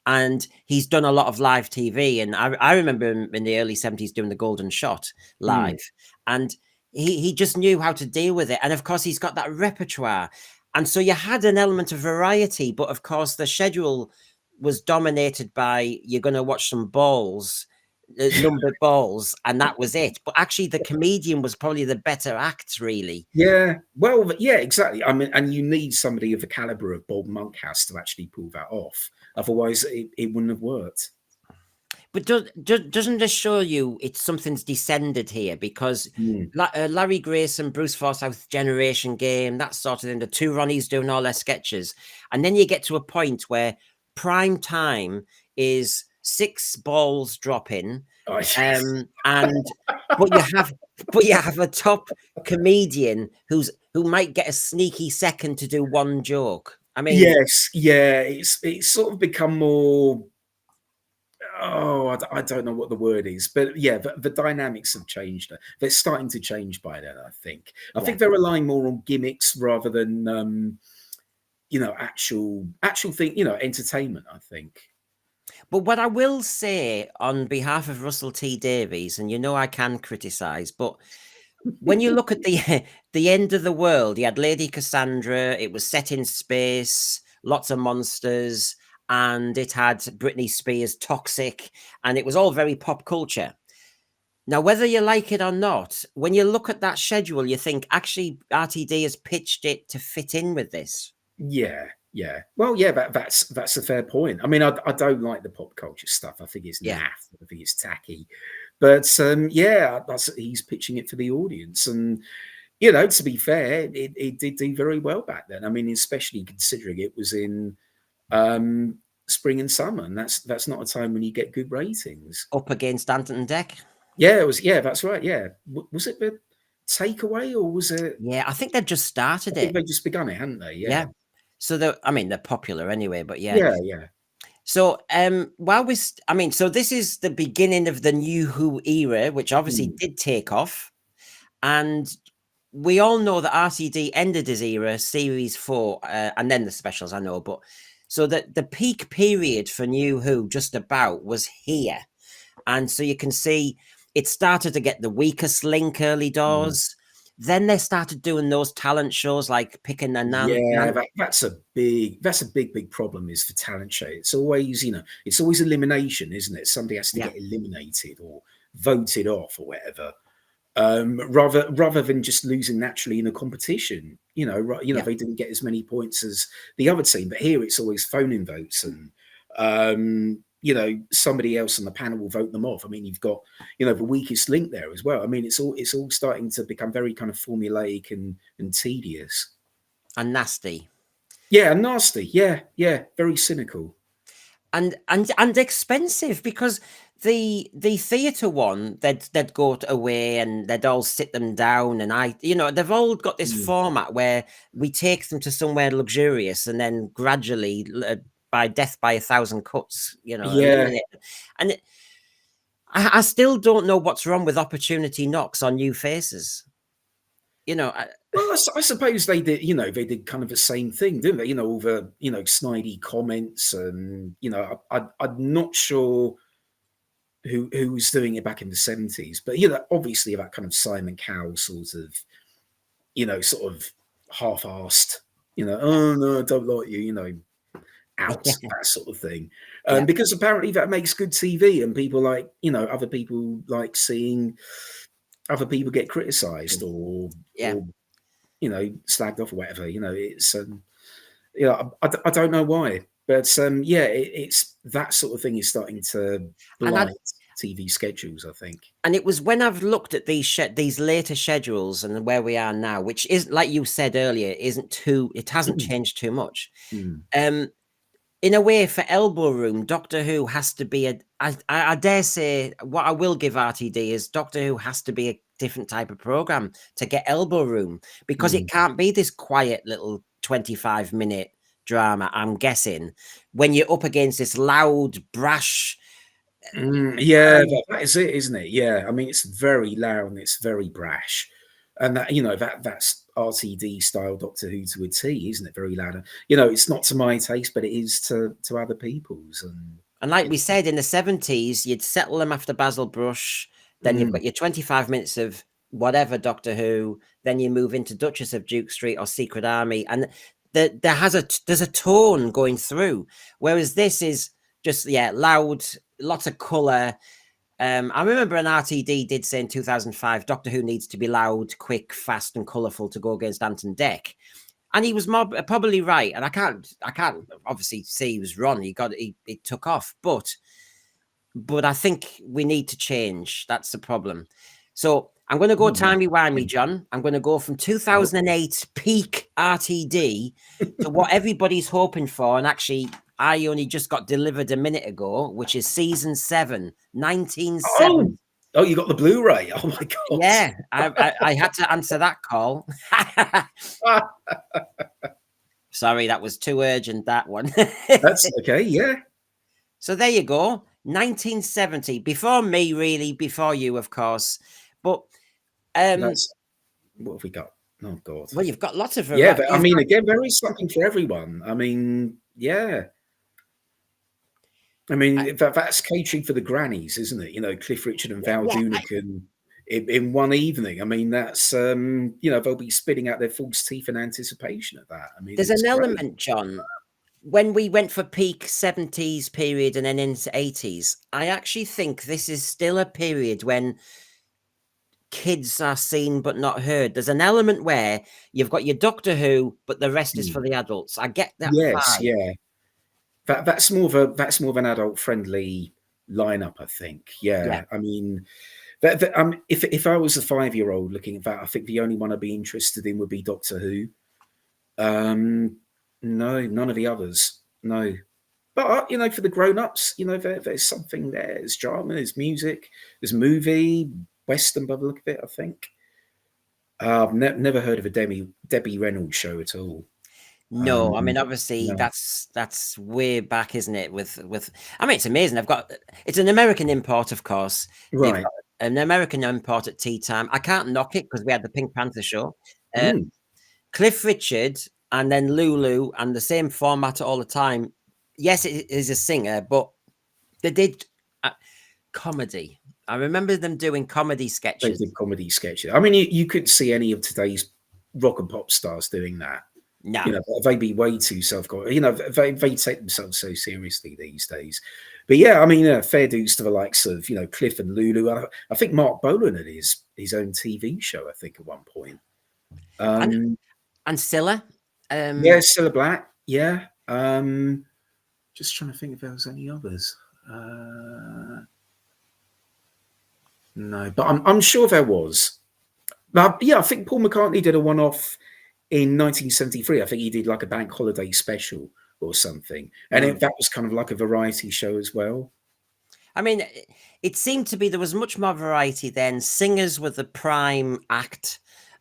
and he's done a lot of live TV. And I remember him in the early 70s doing the Golden Shot live, and he just knew how to deal with it. And of course, he's got that repertoire. And so you had an element of variety, but of course, the schedule was dominated by, you're going to watch some balls, numbered balls, and that was it. But actually the comedian was probably the better act, really. Exactly. I mean, and you need somebody of the caliber of Bob Monkhouse to actually pull that off, otherwise it wouldn't have worked. But doesn't this show you something's descended here? Because Larry Grayson, Bruce Forsyth Generation Game, that sort of thing, the two Ronnies doing all their sketches, and then you get to a point where prime time is 6 balls dropping, but you have a top comedian who might get a sneaky second to do one joke. I mean, yes, yeah, it's sort of become more. Oh, I don't know what the word is, but yeah, the dynamics have changed. They're starting to change by then. I think. I yeah. think they're relying more on gimmicks rather than actual thing. Entertainment. I think. But what I will say on behalf of Russell T Davies, and I can criticise, but when you look at the the end of the world, you had Lady Cassandra. It was set in space, lots of monsters, and it had Britney Spears' "Toxic," and it was all very pop culture. Now, whether you like it or not, when you look at that schedule, you think actually RTD has pitched it to fit in with this. Yeah, yeah. Well, yeah, that's a fair point. I mean, I don't like the pop culture stuff. I think it's Yeah. naff. I think it's tacky. But yeah, he's pitching it for the audience, and to be fair, it did do very well back then. I mean, especially considering it was in spring and summer, and that's not a time when you get good ratings. Up against Anton Deck. Yeah, it was. Yeah, that's right. Yeah, was it the takeaway or was it? Yeah, I think they've just started I think it. they just begun it, hadn't they? Yeah. Yeah. So they're popular anyway, but yeah. Yeah, yeah. So so this is the beginning of the new Who era, which obviously did take off. And we all know that RTD ended his era, series 4, and then the specials, I know, but so that the peak period for New Who just about was here. And so you can see it started to get the weakest link early doors. Then they started doing those talent shows like picking the Yeah, that's a big problem is for talent show. It's always, it's always elimination, isn't it? Somebody has to get eliminated or voted off or whatever. Rather than just losing naturally in a competition. They didn't get as many points as the other team, but here it's always phone-in votes and somebody else on the panel will vote them off. I mean, you've got, the weakest link there as well. I mean, it's all starting to become very kind of formulaic and tedious. And nasty. Yeah, nasty. Yeah, very cynical. And expensive, because the theatre one, they'd go away and they'd all sit them down, and they've all got this format where we take them to somewhere luxurious and then gradually by death by 1,000 cuts, eliminate. And I still don't know what's wrong with opportunity knocks on new faces. Well, I suppose they did. They did kind of the same thing, didn't they? All the snidey comments, and I'm not sure who was doing it back in the 70s, but obviously that kind of Simon Cowell sort of half-assed. Oh no, I don't like you. Out that sort of thing, because apparently that makes good TV, and people like other people like seeing other people get criticised or slagged off or whatever. It's I don't know why, but it's that sort of thing is starting to blight TV schedules, I think. And it was when I've looked at these later schedules and where we are now, which is, like you said earlier, it hasn't changed too much. In a way, for Elbow Room, Doctor Who has to be I dare say, what I will give RTD is Doctor Who has to be a different type of program to get Elbow Room, because it can't be this quiet little 25-minute drama, I'm guessing, when you're up against this loud, brash. That is it, isn't it? Yeah, I mean, it's very loud and it's very brash, and that's RTD style Doctor Who to a T, isn't it? Very loud. It's not to my taste, but it is to other people's. And like we said, in the 70s, you'd settle them after Basil Brush. Then you've got your 25 minutes of whatever Doctor Who. Then you move into Duchess of Duke Street or Secret Army, and there's a tone going through. Whereas this is just loud, lots of colour. I remember an RTD did say in 2005, Doctor Who needs to be loud, quick, fast, and colourful to go against Anton Deck, and he was probably right. And I can't obviously say he was wrong. He took off, but I think we need to change. That's the problem. So I'm going to go timey-wimey, John. I'm going to go from 2008 peak RTD to what everybody's hoping for, and actually, I only just got delivered a minute ago, which is season 7, 1970. Oh, you got the Blu-ray. Oh my God. Yeah, I had to answer that call. Sorry, that was too urgent, that one. That's okay. Yeah. So there you go. 1970, before me, really, before you, of course. But That's what have we got? Oh God. well, you've got lots of Yeah, variety. I mean, again, there is something for everyone. I mean, yeah. I mean, that's catering for the grannies, isn't it? You know, Cliff Richard and Val Yeah, Doonican in one evening. I mean, that's they'll be spitting out their false teeth in anticipation of that. I mean, there's it's an great. element, John. When we went for peak 70s period and then into 80s, I actually think this is still a period when kids are seen but not heard. There's an element where you've got your Doctor Who, but the rest is Hmm. for the adults. I get that Yes, vibe. yeah. That's more of an adult friendly lineup, I think. Yeah. Yeah, I mean, if I was a 5-year-old looking at that, I think the only one I'd be interested in would be Doctor Who. No, none of the others. No, but for the grown-ups, there's something there. There's drama, there's music, there's movie, western by the look of it. I think I've never heard of a Debbie Reynolds show at all. No, I mean obviously No. that's way back, isn't it? With I mean it's amazing. It's an American import, of course. They've Right. got an American import at tea time. I can't knock it because we had the Pink Panther show. Mm. Cliff Richard and then Lulu and the same format all the time. Yes, it is a singer, but they did comedy. I remember them doing comedy They sketches. did comedy sketches. I mean, you couldn't see any of today's rock and pop stars doing that. No. They'd be way too self-conscious. They take themselves so seriously these days. But yeah, I mean, fair dues to the likes of Cliff and Lulu. I think Mark Bolan had his own TV show. I think at one point. And Scylla. Yeah, Cilla Black. Yeah. Just trying to think if there was any others. No, but I'm sure there was. But yeah, I think Paul McCartney did a one-off in 1973. I think he did like a bank holiday special or something, and that was kind of like a variety show as well. I mean, it seemed to be there was much more variety then. Singers were the prime act.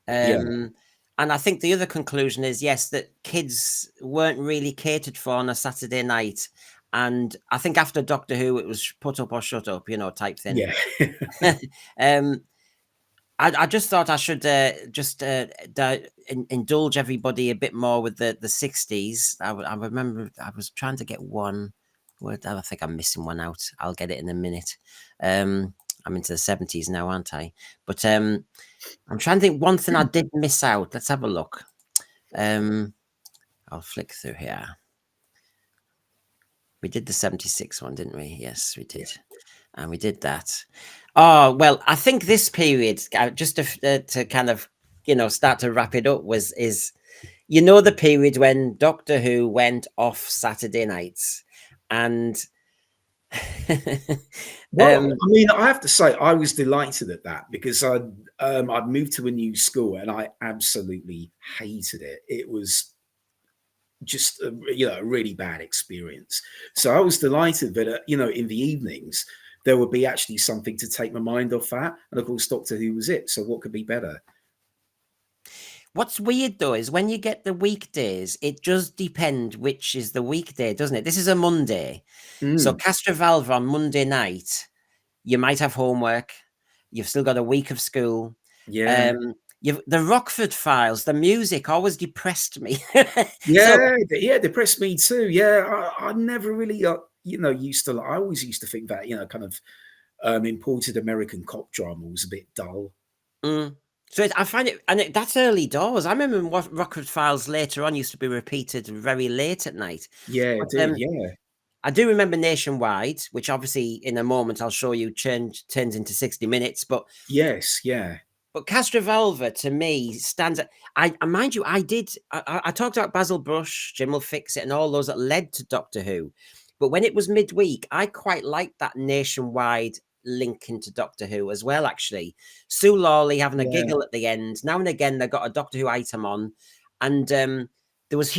And I think the other conclusion is, yes, that kids weren't really catered for on a Saturday night. And I think after Doctor Who, it was put up or shut up, type thing. Yeah. I just thought I should indulge everybody a bit more with the 60s. I remember I was trying to get one. I think I'm missing one out. I'll get it in a minute. I'm into the 70s now, aren't I? But I'm trying to think one thing I did miss out. Let's have a look. I'll flick through here. We did the 76 one, didn't we? Yes, we did. And we did that. Oh, well, I think this period, just to kind of, start to wrap it up, is the period when Doctor Who went off Saturday nights. And well, I mean, I have to say, I was delighted at that because I'd moved to a new school and I absolutely hated it. It was just a really bad experience. So I was delighted that in the evenings there would be actually something to take my mind off that, and of course Doctor Who was it. So what could be better? What's weird though is when you get the weekdays, it does depend which is the weekday, doesn't it? This is a Monday. So Castrovalva on Monday night, you might have homework. You've still got a week of school. Yeah. The Rockford Files, the music always depressed me. Yeah, depressed me too. Yeah, I never really, used to. I always used to think that kind of imported American cop drama was a bit dull. So I find it, and that's early doors. I remember Rockford Files later on used to be repeated very late at night. Yeah, But, it did. Yeah. I do remember Nationwide, which obviously in a moment I'll show you turns into 60 minutes. But yes, yeah. But Castrovalva to me stands. I mind you, I talked about Basil Brush, Jim Will Fix It, and all those that led to Doctor Who. But when it was midweek, I quite liked that Nationwide link into Doctor Who as well. Actually, Sue Lawley having a giggle at the end. Now and again, they got a Doctor Who item on, and there was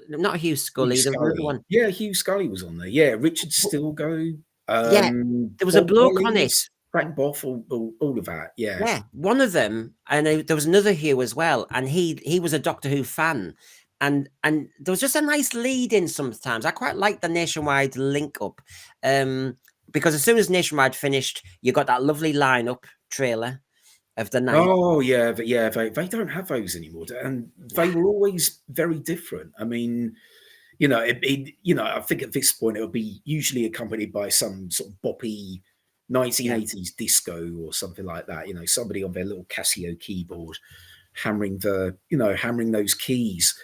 not Hugh Scully. There was another one. Yeah, Hugh Scully was on there. Yeah, Richard Stilgo. Yeah, there was a bloke on it. Frank Boff, all of that. Yeah, one of them, and there was another Hugh as well, and he was a Doctor Who fan, and there was just a nice lead in sometimes. I quite like the Nationwide link up, because as soon as Nationwide finished, you got that lovely lineup trailer of the night. Oh yeah, but yeah, they don't have those anymore, and they were always very different. I mean, you know, I think at this point it would be usually accompanied by some sort of boppy 1980s disco or something like that. You know, somebody on their little Casio keyboard hammering those keys.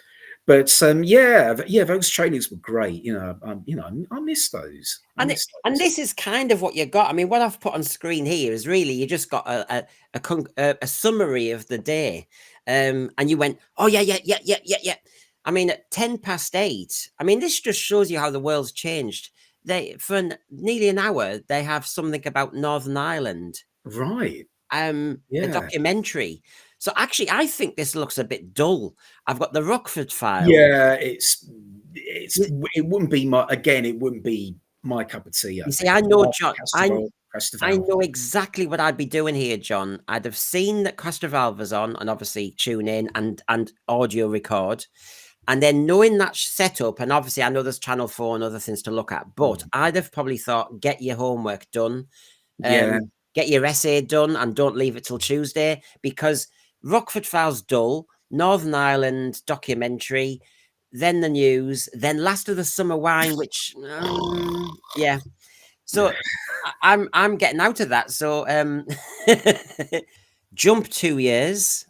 But those trailers were great. I miss those. And this is kind of what you got. I mean, what I've put on screen here is really you just got a summary of the day, and you went, oh yeah. I mean, at 8:10, I mean, this just shows you how the world's changed. For nearly an hour, they have something about Northern Ireland, right? A documentary. So actually, I think this looks a bit dull. I've got the Rockford Files. Yeah, it wouldn't be my cup of tea. You see, I know, John. I know exactly what I'd be doing here, John. I'd have seen that Castrovalva's on, and obviously tune in and audio record, and then knowing that setup, and obviously I know there's Channel 4 and other things to look at, but I'd have probably thought, get your homework done, get your essay done, and don't leave it till Tuesday, because Rockford Files dull, Northern Ireland documentary, then the news, then Last of the Summer Wine, which so I'm getting out of that. So jump 2 years.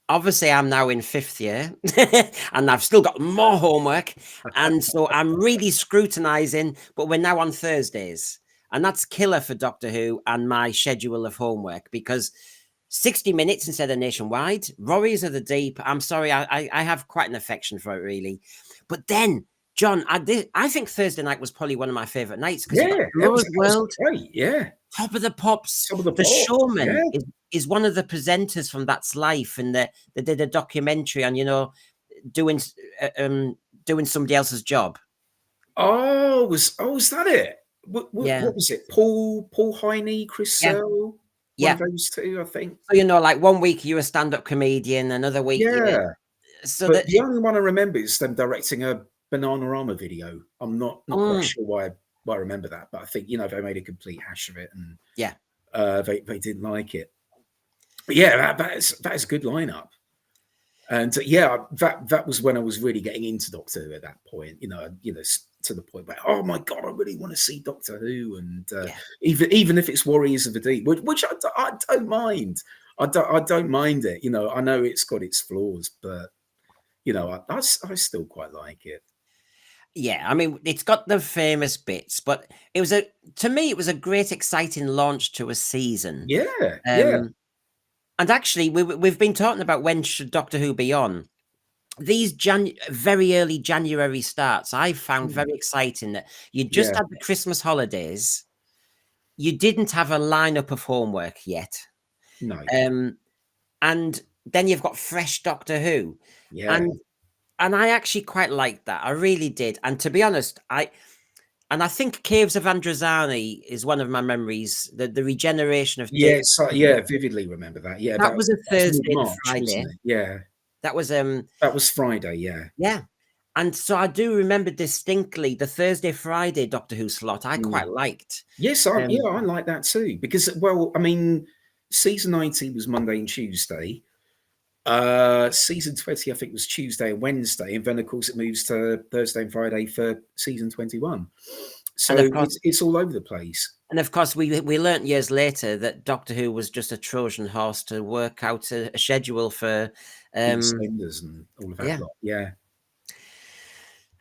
Obviously, I'm now in 5th year, and I've still got more homework, and so I'm really scrutinizing. But we're now on Thursdays, and that's killer for Doctor Who and my schedule of homework, because 60 minutes instead of Nationwide. Warriors of the Deep. I'm sorry, I have quite an affection for it, really. But then, John, I think Thursday night was probably one of my favorite nights, because that was great. Yeah, Top of the Pops. The showman is one of the presenters from That's Life, and they did a documentary on doing somebody else's job. Was that it? What was it? Paul Heine, Chris Searle? One of those two, I think. So, like 1 week you're a stand-up comedian, another week. So the only one I remember is them directing a Bananarama video. I'm not quite sure why I remember that, but I think they made a complete hash of it, and they didn't like it. But that is a good lineup, and that was when I was really getting into Doctor Who at that point. To the point where, oh my god, I really want to see Doctor Who, and even if it's Warriors of the Deep, which I don't mind. I don't mind it. I know it's got its flaws, but I still quite like it. Yeah, I mean, it's got the famous bits, but to me it was a great, exciting launch to a season. And actually, we've been talking about when should Doctor Who be on. These very early January starts, I found very exciting, that you just had the Christmas holidays. You didn't have a lineup of homework yet. No. And then you've got fresh Doctor Who. And I actually quite liked that. I really did. And to be honest, I think Caves of Androzani is one of my memories. The regeneration of vividly remember that. Yeah, that was a Thursday and Friday. Yeah, that was Friday. Yeah. And so I do remember distinctly the Thursday Friday Doctor Who slot. I quite liked. Yes, I like that too, because season 90 was Monday and Tuesday. Season 20, I think, was Tuesday and Wednesday, and then of course it moves to Thursday and Friday for season 21. So it's all over the place. And of course, we learnt years later that Doctor Who was just a Trojan horse to work out a schedule for extenders and all of that. Yeah.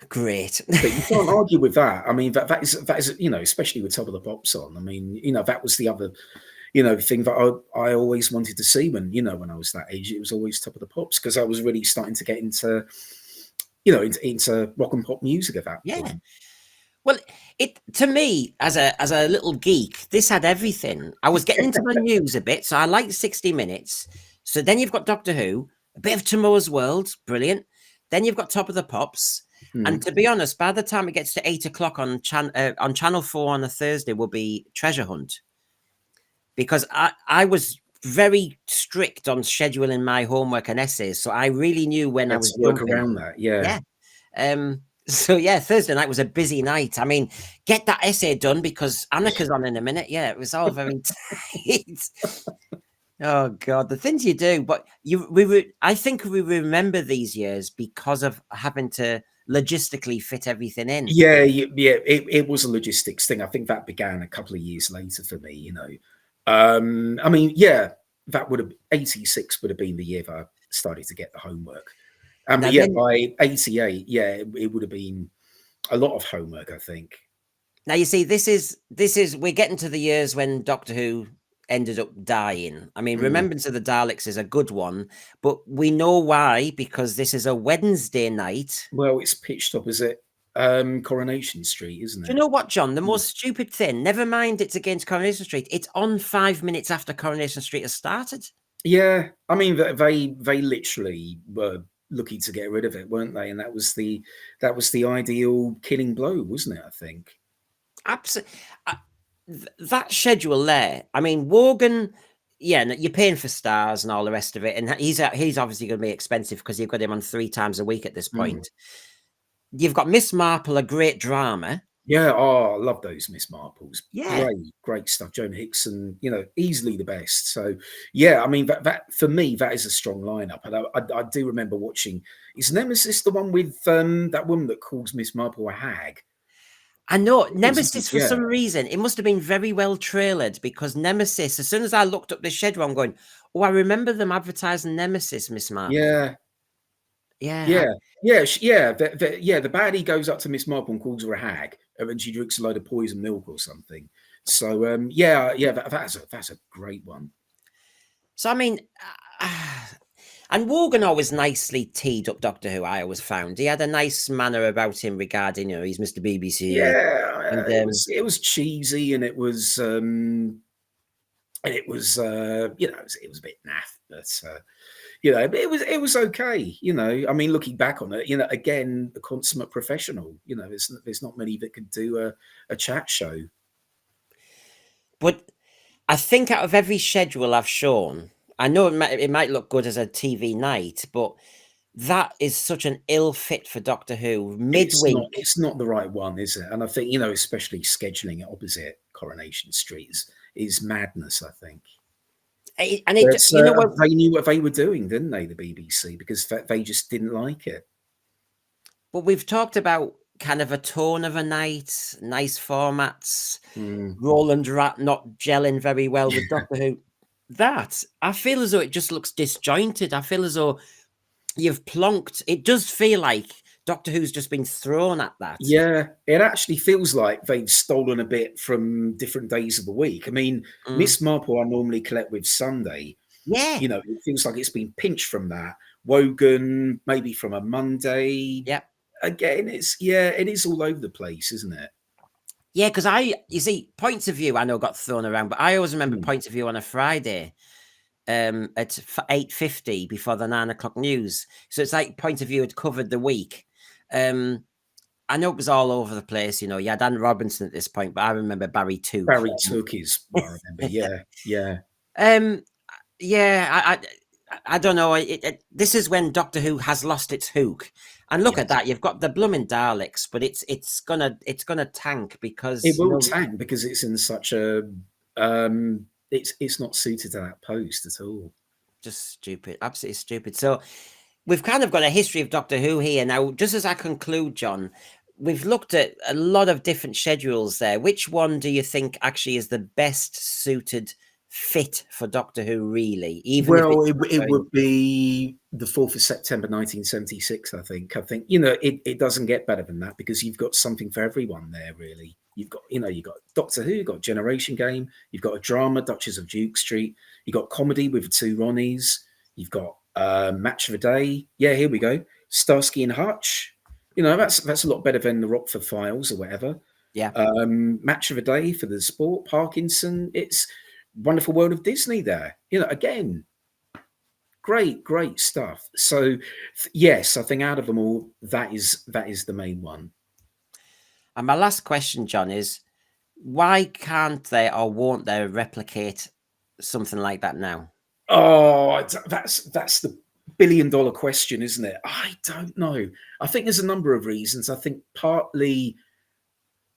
Great. But you can't argue with that. I mean, that is especially with Top of the Pops on. I mean, that was the other thing that I always wanted to see when I was that age. It was always Top of the Pops, because I was really starting to get into into rock and pop music at that point. Well, to me, as a little geek, this had everything. I was getting into the news a bit, so I liked 60 Minutes. So then you've got Doctor Who, a bit of Tomorrow's World, brilliant. Then you've got Top of the Pops. And to be honest, by the time it gets to 8 o'clock on Channel 4 on a Thursday, will be Treasure Hunt. Because I was very strict on scheduling my homework and essays, so I really knew when I Had was to work jumping. around that. Yeah. So yeah, Thursday night was a busy night. I mean, get that essay done because Annika's on in a minute. Yeah, it was all very tight. Oh God, the things you do, but I think we remember these years because of having to logistically fit everything in. Yeah, yeah. It was a logistics thing. I think that began a couple of years later for me. I mean, yeah, that would have 86 would have been the year that I started to get the homework. Now Yeah, then, by 88, yeah, it would have been a lot of homework, I think. now you see, this is we're getting to the years when Doctor Who ended up dying. I mean, Mm. Remembrance of the Daleks is a good one, but we know why, because this is a Wednesday night. Well, it's pitched up as at Coronation Street, isn't Do you it? know what, John? The Mm. most stupid thing, never mind it's against Coronation Street, it's on 5 minutes after Coronation Street has started. Yeah, I mean, they literally were looking to get rid of it, weren't they? And that was the ideal killing blow, wasn't it? I think. Absolutely. That schedule there, I mean, Wogan, yeah, you're paying for stars and all the rest of it, and he's obviously going to be expensive because you've got him on 3 times a week at this point. You've got Miss Marple, a great drama. Yeah, oh, I love those Miss Marples. Yeah. Great stuff. Joan Hickson, easily the best. So, yeah, I mean, that for me, that is a strong lineup. And I do remember watching. Is Nemesis the one with that woman that calls Miss Marple a hag? I know Nemesis, for Yeah. some reason, it must have been very well trailered, because Nemesis, as soon as I looked up the schedule, I'm going, oh, I remember them advertising Nemesis, Miss Marple. Yeah. Yeah. The baddie goes up to Miss Marple and calls her a hag, and then she drinks a load of poison milk or something. So that's a great one. So I mean, and Wogan always nicely teed up Doctor Who. I always found he had a nice manner about him regarding, he's Mr. BBC. Yeah, and, it was cheesy, and it was it was a bit naff, but it was okay. I mean, looking back on it, again, a consummate professional. There's not many that could do a chat show. But I think out of every schedule I've shown, I know it might look good as a TV night, but that is such an ill fit for Doctor Who. Midweek. It's not the right one, is it? And I think, especially scheduling it opposite Coronation Street is madness, I think. And it, they knew what they were doing, didn't they, the BBC? Because they just didn't like it. But we've talked about kind of a tone of a night, nice formats, Roland Rat not gelling very well with Doctor Who. I feel as though it just looks disjointed. I feel as though you've plonked. It does feel like Doctor Who's just been thrown at that. Yeah, it actually feels like they've stolen a bit from different days of the week. I mean, Miss Marple I normally collect with Sunday. Yeah. It feels like it's been pinched from that. Wogan, maybe from a Monday. Yeah. Again, it is all over the place, isn't it? Yeah, because you see, Points of View I know got thrown around, but I always remember Points of View on a Friday at 8:50 before the 9 o'clock news. So it's like Point of View had covered the week. I know it was all over the place. You had Anne Robinson at this point, but I remember Barry Took. Barry Took is what I remember. Yeah. I don't know. This is when Doctor Who has lost its hook. And look at that. You've got the blooming Daleks, but it's gonna tank because it will tank because it's in such a it's not suited to that post at all. Just stupid, absolutely stupid. So we've kind of got a history of Doctor Who here now. Just as I conclude, John, we've looked at a lot of different schedules there. Which one do you think actually is the best suited fit for Doctor Who, really? It would be the 4th of September 1976. I think it doesn't get better than that, because you've got something for everyone there, really. You've got Doctor Who, you've got Generation Game, you've got a drama, Duchess of Duke Street, you've got comedy with the 2 Ronnies, you've got Match of the Day. Yeah, here we go. Starsky and Hutch. That's a lot better than the Rockford Files or whatever. Yeah. Match of the Day for the sport. Parkinson. It's Wonderful World of Disney there. Again, great stuff. So yes, I think out of them all, that is the main one. And my last question, John, is why can't they or won't they replicate something like that now? Oh, that's the billion-dollar question, isn't it? I don't know. I think there's a number of reasons. I think partly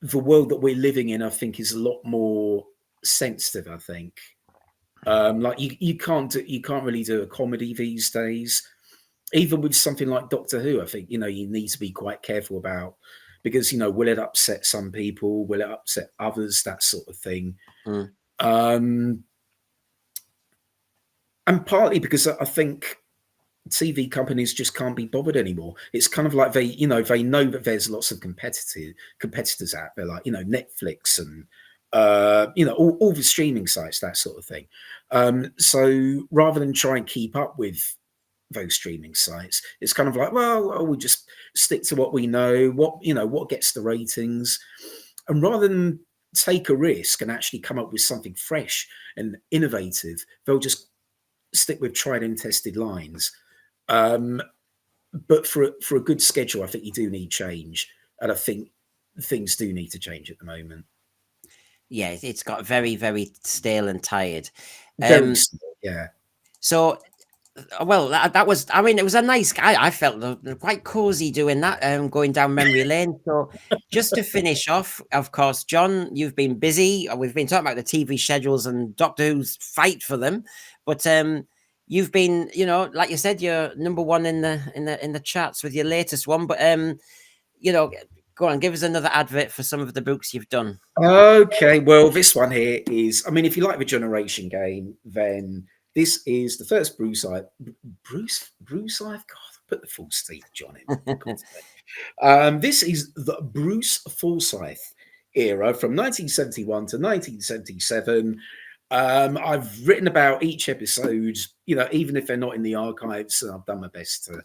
the world that we're living in, I think, is a lot more sensitive. I think, like you can't really do a comedy these days. Even with something like Doctor Who, I think you need to be quite careful about, because will it upset some people? Will it upset others? That sort of thing. Mm. And partly because I think TV companies just can't be bothered anymore. It's kind of like they know that there's lots of competitors out there, like Netflix and all the streaming sites, that sort of thing. So rather than try and keep up with those streaming sites, it's kind of like, well, we just stick to what we know, what gets the ratings, and rather than take a risk and actually come up with something fresh and innovative, they'll just stick with tried and tested lines. But for a good schedule, I think you do need change, and I think things do need to change at the moment. Yeah, it's got very, very stale and tired. Very stale, yeah. So, well, that was. I mean, it was a nice. I felt quite cozy doing that, going down memory lane. So, just to finish off, of course, John, you've been busy. We've been talking about the TV schedules and Doctor Who's fight for them, but you've been, like you said, you're number one in the charts with your latest one. But go on, give us another advert for some of the books you've done. Okay, well, this one here is. I mean, if you like the Generation game, then this is the first Bruceite. God, put the full Steve John in. This is the Bruce Forsyth era from 1971 to 1977. I've written about each episode, even if they're not in the archives, and I've done my best to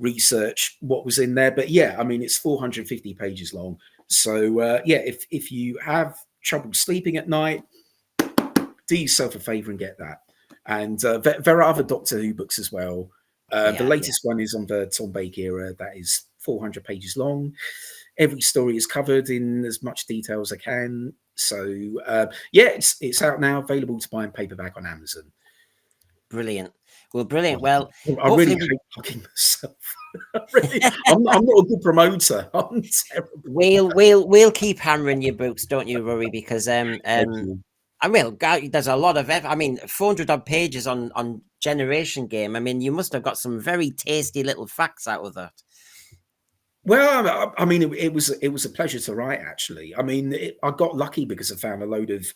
research what was in there. But yeah, I mean, it's 450 pages long. So yeah, if you have trouble sleeping at night, do yourself a favor and get that. And there are other Doctor Who books as well. The latest one is on the Tom Baker era. That is 400 pages long. Every story is covered in as much detail as I can. So yeah, it's out now, available to buy in paperback on Amazon. Brilliant. Well, brilliant. Well, I really hate plugging myself. I'm not a good promoter. I'm terrible. We'll keep hammering your books, don't you worry, because I will. There's a lot of 400 odd pages on Generation Game. I mean, you must have got some very tasty little facts out of that. Well, I mean, it was a pleasure to write, actually. I mean, I got lucky because I found a load of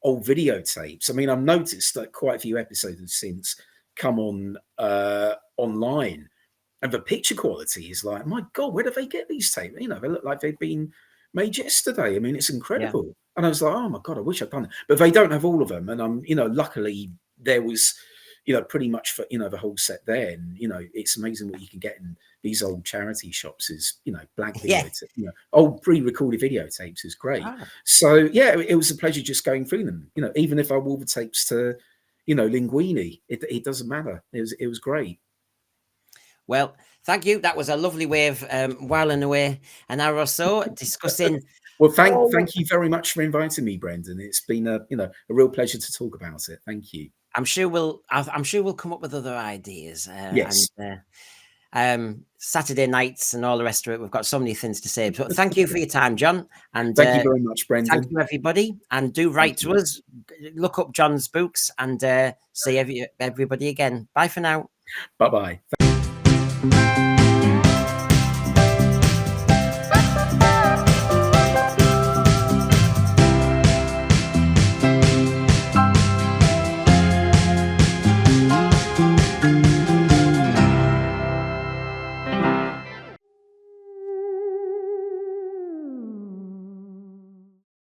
old videotapes. I mean, I've noticed that quite a few episodes have since come on online, and the picture quality is like, my God, where do they get these tapes? They look like they've been made yesterday. I mean, it's incredible. Yeah. And I was like, oh my God, I wish I'd done it. But they don't have all of them. And luckily there was, pretty much for, the whole set there. And, it's amazing what you can get in these old charity shops is, blank videotapes, old pre-recorded videotapes is great. So yeah, it was a pleasure just going through them, even if I wore the tapes to, Linguini, it doesn't matter. It was great. Well, thank you. That was a lovely way of whiling away an hour or so discussing. Well, thank you very much for inviting me, Brendan. It's been a real pleasure to talk about it. Thank you. I'm sure we'll come up with other ideas. Yes. And Saturday nights and all the rest of it. We've got so many things to say. But thank you for your time, John. And thank you very much, Brendan. Thank you, everybody. And do write to us. Look up John's books and see everybody again. Bye for now. Bye-bye.